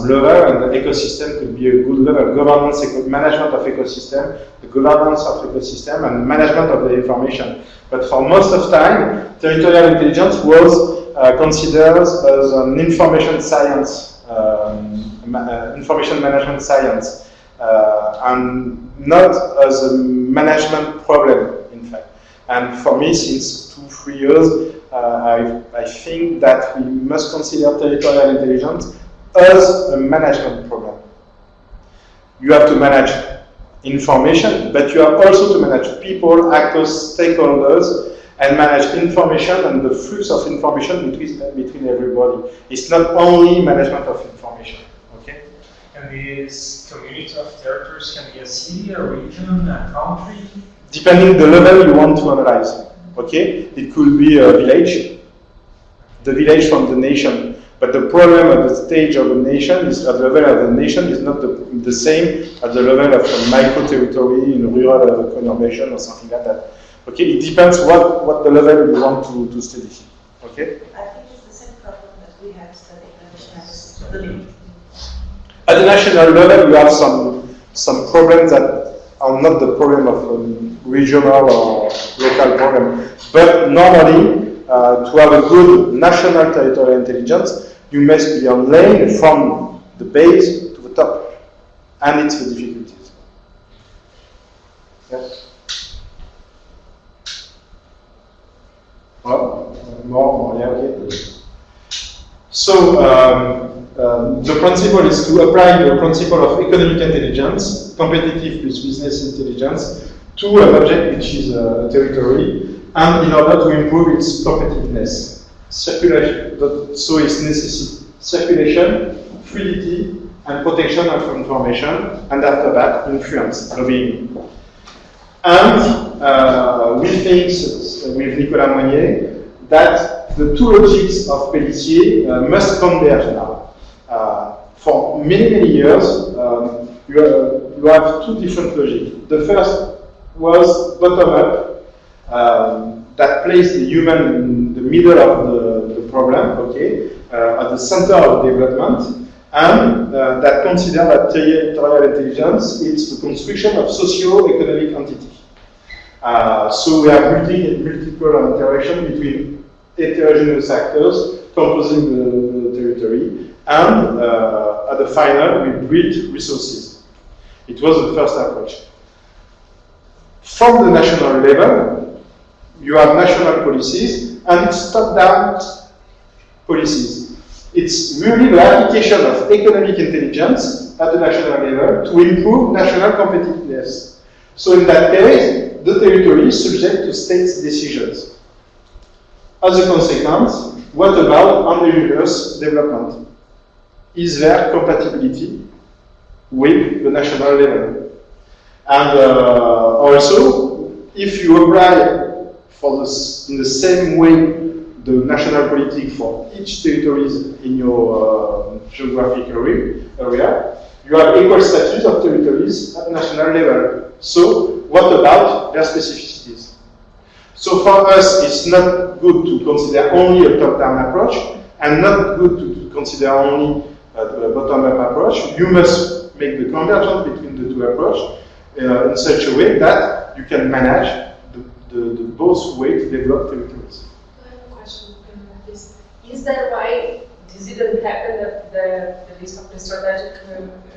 level, and the ecosystem could be a good level. Governance, management of ecosystem, the governance of ecosystem, and management of the information. But for most of time, territorial intelligence was considered as an information science, information management science, and not as a management problem, in fact. And for me, since 2-3 years, I think that we must consider territorial intelligence as a management problem. You have to manage information, but you have also to manage people, actors, stakeholders, and manage information and the flux of information between everybody. It's not only management of information. Okay? And this community of territories can be a city, a region, a country? Depending the level you want to analyze. Okay? It could be a village, the village from the nation. But the problem at the stage of a nation is at the level of the nation is not the same at the level of a micro territory in a rural conurbation or something like that. Okay, it depends what the level you want to study. Okay. I think it's the same problem that we have studied nationality. At the national level, you have some problems that are not the problem of regional or local problem. But normally, to have a good national territorial intelligence, you must be on lane from the base to the top. And it's the difficulties. Yes? Well, more, yeah, okay. So, the principle is to apply the principle of economic intelligence, competitive plus business intelligence, to an object which is a territory, and in order to improve its competitiveness. Circulation, so it's necessity, circulation, fluidity, and protection of information, and after that, influence, lobbying. And we think, with Nicolas Monnier, that the two logics of Pelletier must converge now. For many, many years, you have two different logics. The first was bottom-up, that placed the human in the middle of the problem, okay, at the center of development, and that consider that territorial intelligence is the construction of socio-economic entity. So we are building multiple interaction between heterogeneous actors composing the territory, and at the final we build resources. It was the first approach. From the national level, you have national policies, and it's top-down policies. It's really the application of economic intelligence at the national level to improve national competitiveness. So in that case, the territory is subject to states' decisions. As a consequence, what about indigenous development? Is there compatibility with the national level? And also, if you apply in the same way the national politic for each territories in your geographic area, you have equal status of territories at national level. So, what about their specificities? So for us, it's not good to consider only a top-down approach, and not good to consider only a bottom-up approach. You must make the convergence between the two approaches in such a way that you can manage the both ways to develop territories. I have a question on this. Is that why this didn't happen, that the list of the strategic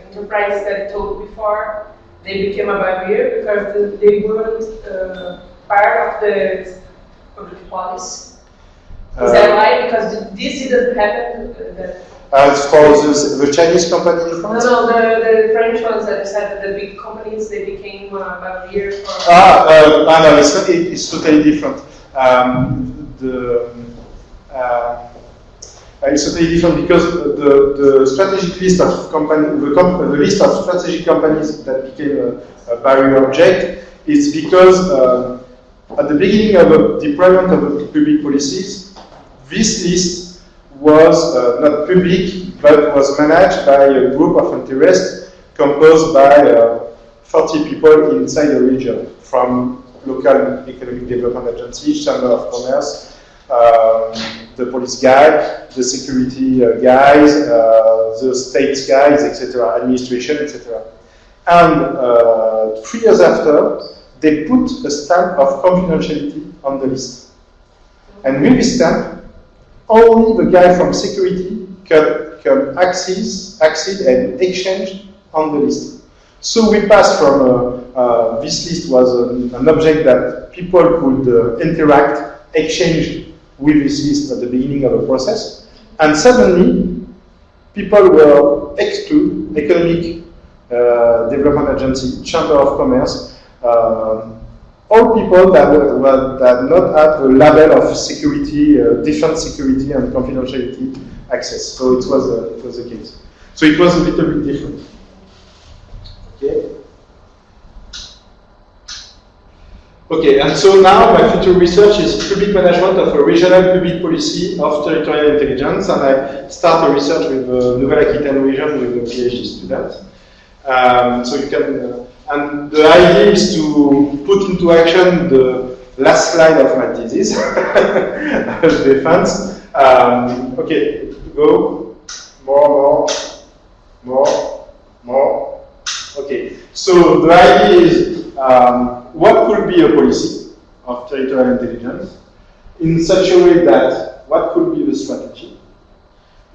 enterprises that I told before, they became a barrier because they weren't part of the public policy? Is that why? Because this didn't happen? As for the Chinese company in France? No, the French ones that said that the big companies, they became a barrier for... No, it's totally different. It's totally different because the strategic list of companies, the list of strategic companies that became a barrier object is because at the beginning of the deployment of the public policies, this list was not public, but was managed by a group of interest composed by 40 people inside the region, from local economic development agencies, chamber of commerce, the police guy, the security guys, the state guys, etc., administration, etc. And 3 years after, they put a stamp of confidentiality on the list. And with this stamp, only the guy from security can access and exchange on the list. So we passed from this list was an object that people could interact, exchange with this list at the beginning of the process, and suddenly people were excluded, economic development agency, chamber of commerce, all people that not have a level of security, defense security and confidentiality access. So it was the case. So it was a little bit different. Okay. Okay, and so now my future research is public management of a regional public policy of territorial intelligence, and I start a research with the Nouvelle-Aquitaine region with a PhD student. So you can, and the idea is to put into action the last slide of my thesis, defense. Okay, go, more. Okay, so the idea is what could be a policy of territorial intelligence in such a way that what could be the strategy,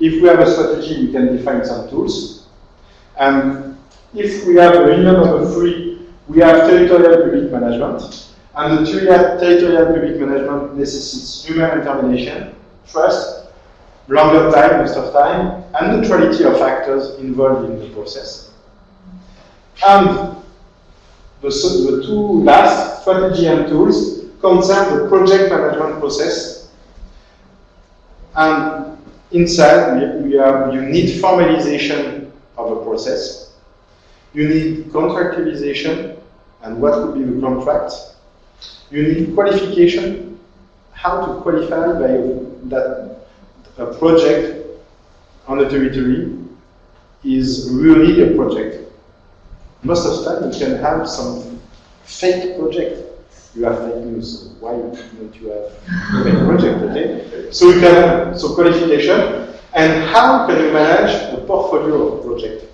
If we have a strategy, we can define some tools. And if we have a union number 3, we have territorial public management. And the territorial public management necessitates human intervention, trust, longer time, most of time, and neutrality of actors involved in the process. And the two last, strategy and tools, concern the project management process. And inside, you need formalization of a process. You need contractualization, and what could be the contract. You need qualification, how to qualify that a project on the territory is really a project. Most of the time you can have some fake project. You have fake news, so why don't you have a fake project, okay? So you can, so qualification, and how can you manage a portfolio of projects?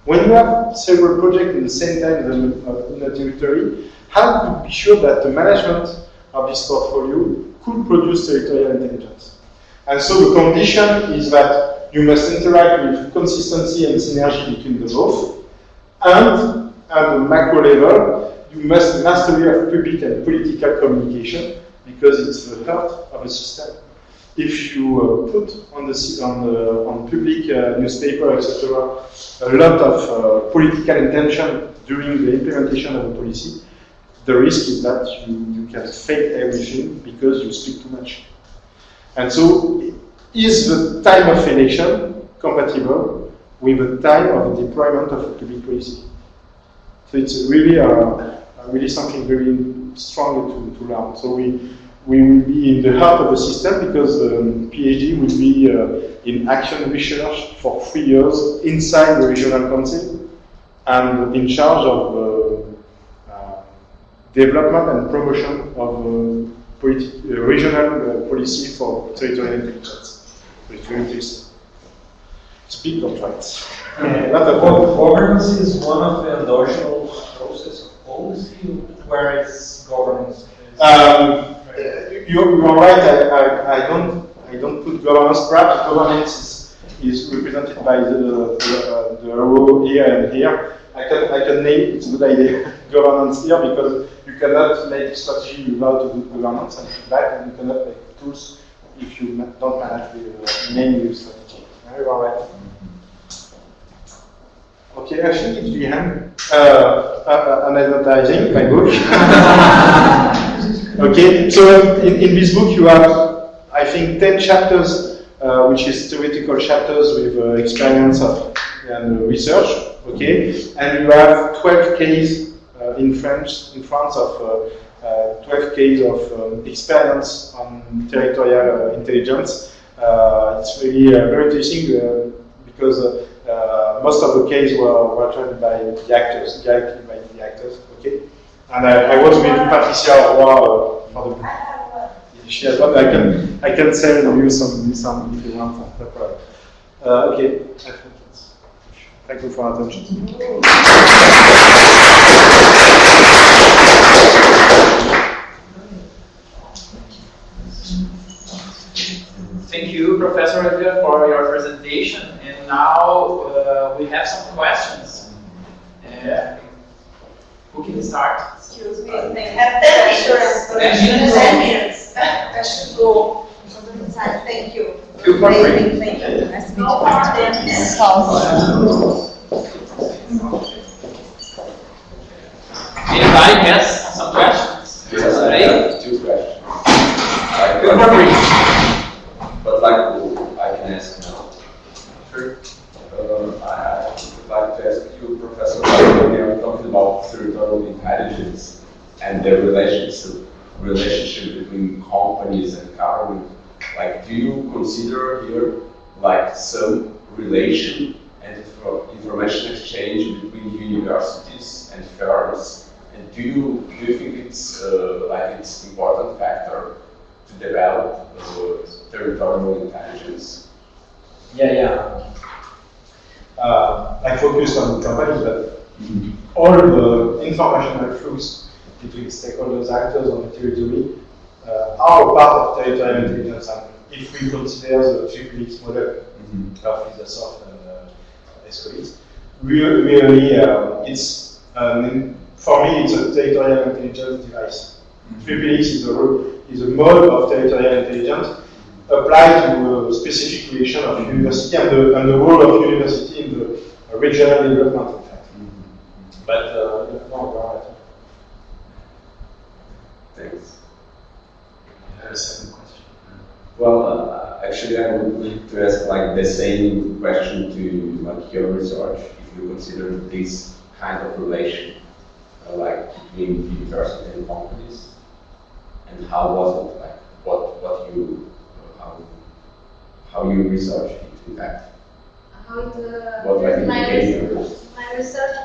When you have several projects in the same time in a territory, how to be sure that the management of this portfolio could produce territorial intelligence? And so the condition is that you must interact with consistency and synergy between the both, and at the macro level, you must mastery of public and political communication, because it's the heart of a system. If you put on public newspaper, etc., a lot of political intention during the implementation of a policy, the risk is that you can fake everything because you speak too much. And so, is the time of election compatible with the time of the deployment of a public policy? So it's really something very strong to learn. So we will be in the heart of the system, because the PhD will be in action research for 3 years inside the regional council, and in charge of development and promotion of regional policy for territorial intelligence. So it's very interesting. It's big contracts. Governance is one of the endogenous process of policy. Where is governance? You're right. I don't put governance. Perhaps governance is represented by the row here and here. I can name, it's a good idea, governance here, because you cannot make strategy without a good governance and feedback, and you cannot make tools if you don't manage the name with strategy. You are right. Okay, actually, it's behind an advertising, my book. Okay, so in this book you have, I think, 10 chapters, which is theoretical chapters with experience of and research. Okay, and you have 12 cases in France of 12 cases of experience on territorial intelligence. It's really very interesting because most of the cases were trained by the actors, directly by the actors. Okay, and I was with Patricia Roy for the. She has one. I can send you some if you want. Okay. Thank you for your attention. Thank you, Professor Edgar, for your presentation. And now we have some questions. Who can start? Excuse me, they have 10 minutes. I should go on the inside. Thank you. Feel free. Thank you. Nice to meet No you. more than this. Anybody has some questions? Yes, I have 2 questions. Feel free. But I can ask now. Sure. I would like to ask you, Professor, when we are talking about territorial intelligence and the relationship between companies and government, do you consider here some relation and information exchange between universities and firms? And do you think it's it's an important factor to develop territorial intelligence? Yeah. I focus on companies, but all the informational flows between stakeholders, actors on the territory are part of territorial intelligence. if we consider the triple-X model of Isosoft and Escolit, really, it's for me it's a territorial intelligence device. Triple-X is a mode of territorial intelligence applied to a specific relation of university and the role of university in the regional development, in fact. But no, go ahead. Thanks. I have a second question. Well, actually, I would like to ask like the same question to like your research. If you consider this kind of relation, like between university and companies, and how was it? Like, what you how you research it, in fact? How it, What were the my indicators? research,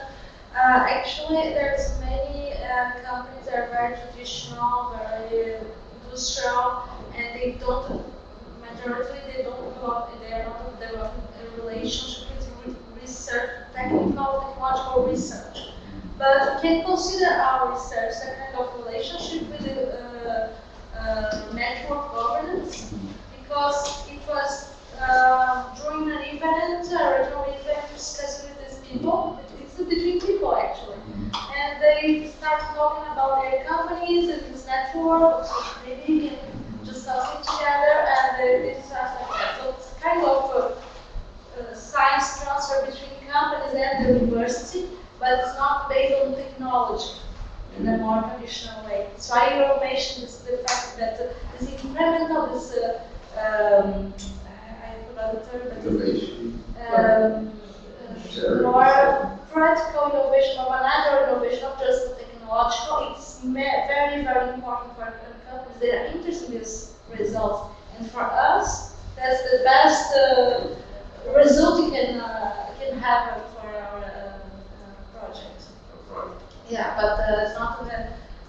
actually, there's many companies that are very traditional, very industrial, and they don't, majority, they are not developing a relationship with research, technological research. But we can consider our research a kind of relationship with the network governance, because it was during an event, a regional event, discussing with these people. It's between people actually, and they start talking about their companies and this network, so maybe can discussing together, and they start like that. So it's kind of science transfer between companies and the university, but it's not based on technology in a more traditional way. So I mentioned the fact that this incremental, this I forgot the term, but Innovation. More practical innovation, or another innovation, not just the technological. It's very, very important for companies that are interested in these results. And for us, that's the best result you can have for our project. Yeah, but it's not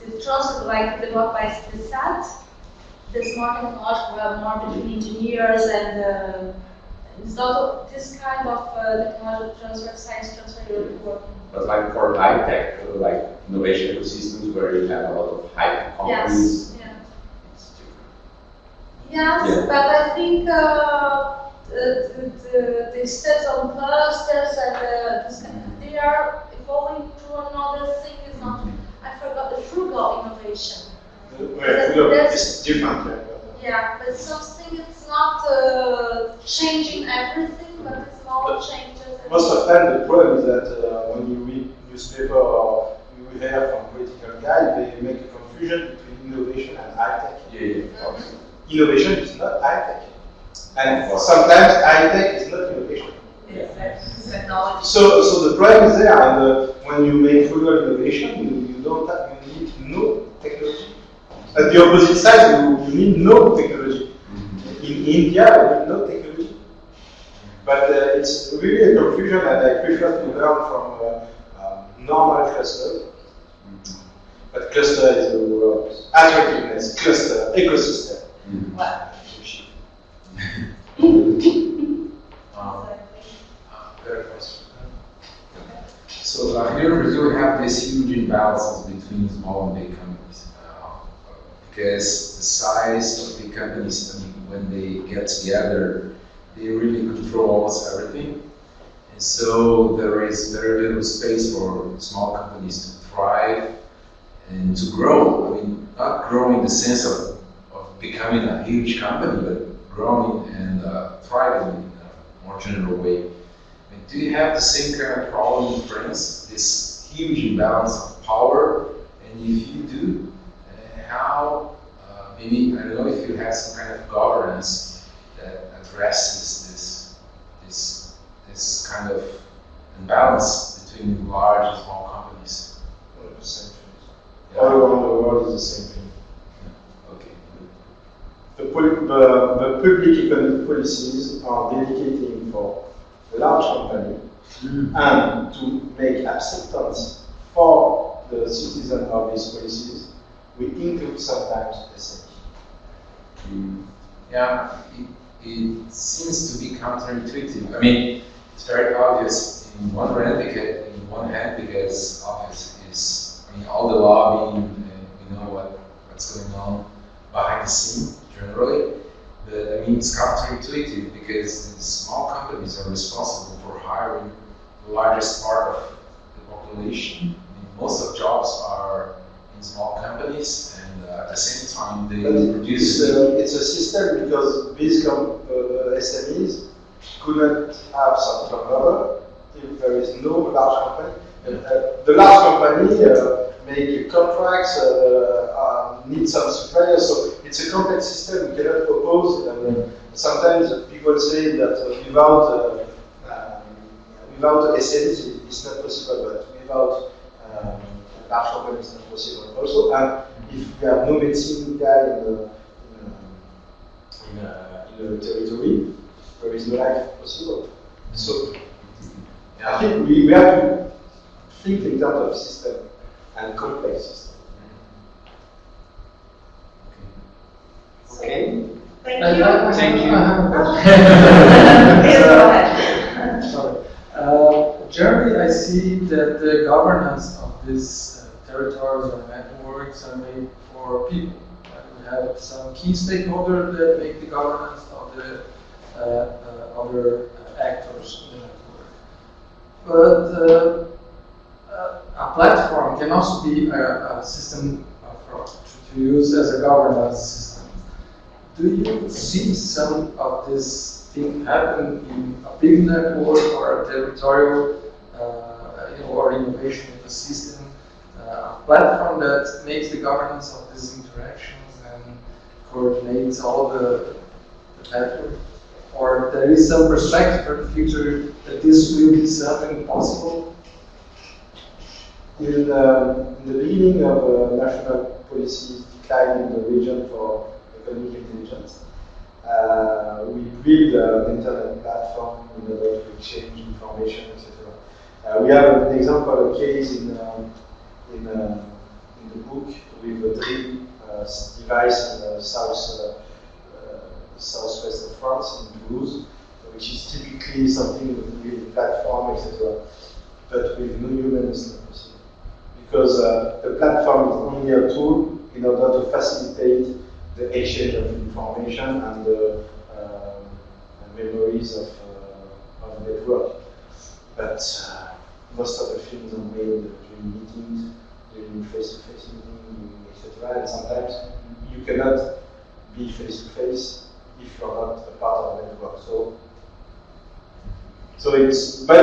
the transfer like developed by the SAT. There's more technological, more between engineers, and it's not this kind of technology transfer, science transfer you're working. But like for high tech, like innovation ecosystems where you have a lot of high tech companies. Yes, yeah. It's different. Yes, Yeah. but I think the steps on clusters and they are evolving to another thing. Is not, I forgot, the frugal innovation. It's different. Yeah, but something it's not changing everything, but it's small changes. Most of the time, the problem is that when you read newspaper or you hear from political guys, they make a confusion between innovation and high tech. Yeah. Innovation is not high tech, and sometimes high tech is not innovation. It's technology. So the problem is there, and when you make frugal innovation, you need no technology. At the opposite side, you need no technology. In India, you need no technology. But it's really a confusion, and I prefer to learn from normal cluster. But cluster is the word. Attractiveness, cluster, ecosystem. Third question. So here in Brazil, we have this huge imbalances between small and big companies. Because the size of the companies, I mean, when they get together, they really control almost everything. And so there is very little space for small companies to thrive and to grow. I mean, not growing in the sense of becoming a huge company, but growing and thriving in a more general way. I mean, do you have the same kind of problem in France, this huge imbalance of power? And if you do, how, maybe, I don't know if you have some kind of governance that addresses this kind of imbalance between large and small companies? The same thing. Yeah. All around the world is the same thing. Okay. The public economic policies are dedicating for a large company and to make acceptance for the citizen of these policies, we include sometimes SME. Yeah, it seems to be counterintuitive. I mean, it's very obvious in one hand because obvious is, I mean, all the lobbying, we know what's going on behind the scene generally, But I mean, it's counterintuitive because the small companies are responsible for hiring the largest part of the population. I mean, most of jobs are in small companies, and at the same time they produce. It's a system because these SMEs couldn't have some turnover if there is no large company. The large company make contracts, need some suppliers, so it's a complex system. We cannot propose. Sometimes people say that without SMEs it's not possible, but without large companies it's not possible also. And if we have no medicine guy in a territory, there is no life possible. So I think we have to think in terms of system and complex system. Okay. Thank you. Thank you. Please go ahead. Sorry. Generally, I see that the governance of these territories or networks are made for people. We have some key stakeholders that make the governance of the other actors in the network. But a platform can also be a system to use as a governance system. Do you see some of this thing happen in a big network or a territorial or innovation ecosystem? A platform that makes the governance of these interactions and coordinates all the network? Or there is some perspective for the future that this will be something possible? In the beginning of national policy decline in the region for economic intelligence, we built an internet platform in order to exchange information, etc. We have an example, a case in the book with a drill device in the southwest of France, in Toulouse, which is typically something with a platform, etc. But with no human it's not possible. Because the platform is only a tool in order to facilitate the exchange of information and the memories of the network. But most of the things are made during meetings, during face-to-face meetings, etc. And sometimes you cannot be face-to-face if you're not a part of the network. So it's, but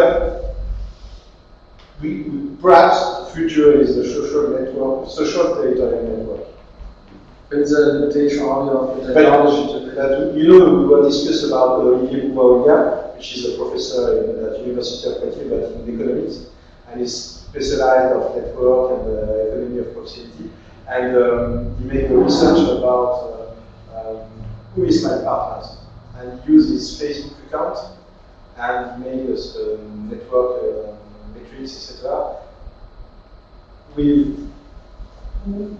perhaps the future is the social network, social territorial network. It's a limitation only of the technology. But you know, we were discussed about Grupo, which is a professor at University of Poitiers, but in economics, and he's specialized of network and economy of proximity. And he made a research about who is my partner, and he used his Facebook account and made a network metrics, etc. With who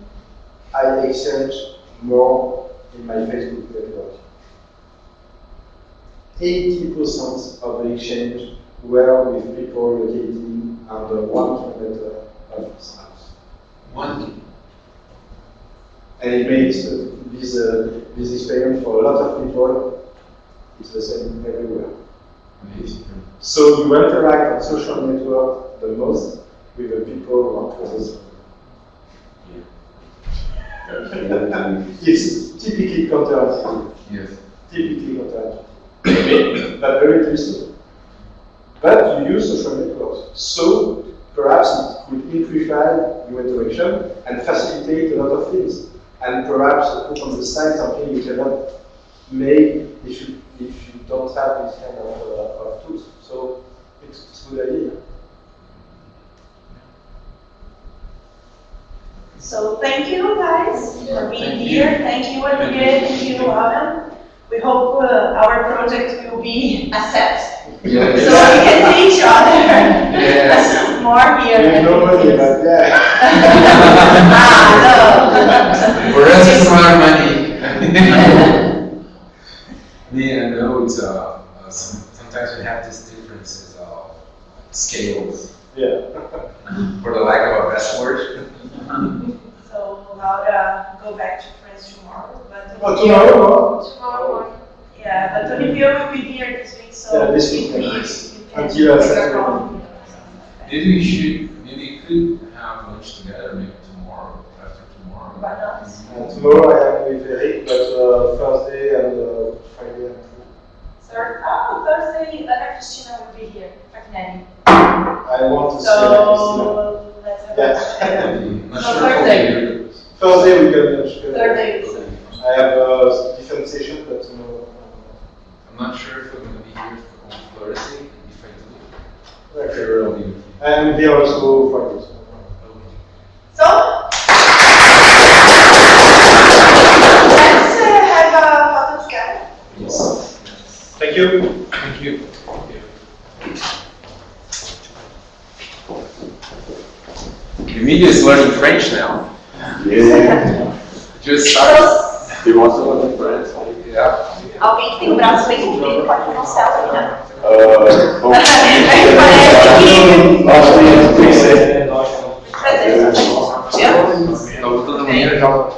I exchange more in my Facebook network. 80% of the exchange were with people located under 1 kilometer of his house. 1 kilometer. And it makes this experience for a lot of people. It's the same everywhere. Amazing. So you interact on social network the most with the people who are closest. It's typically counterintuitive. Yes. Typically counterintuitive. But very useful. But you use social networks. So perhaps it could amplify your interaction and facilitate a lot of things. And perhaps put on the side something you cannot make if you don't have this kind of tools. So it's a good idea. So thank you guys for being here. Thank you, Olivier. Thank you, Robin. We hope our project will be accepted. Yes. So we can see each other. Yes. More here. We have no money, but yeah. No. For us, it's more money. Yeah, I know it's sometimes we have these differences of scales. Yeah. For the lack of a best word. So Laura go back to France tomorrow, but Tomorrow? Tomorrow morning. Yeah, but Olivier will be here this week, so Yeah, this week, if we- nice. you can Until take Saturday. a call. Maybe we could have lunch together, maybe tomorrow, after tomorrow. Why not? Tomorrow I am with Eric, but Thursday and Friday I'm free. Thursday, Ana Cristina will be here, Martinelli. I want to see So let's have Yeah. a I'm not No, sure if I'll Thursday. be here. Thursday we can lunch together. Thursday. I have a different session, but I'm not sure if I'm gonna be here on Thursday. If I do, I'm okay. sure I'll be with you. I am here also Friday. So, let's have a photo together. Yes. Thank you. Thank you. The media is learning French now. Yeah. Just started. You want to learn French? Yeah. Alguém que tem o braço bem comprido pode fazer um selfie, né? Bom. Parece que... Prazer. Te amo. Então, toda manhã já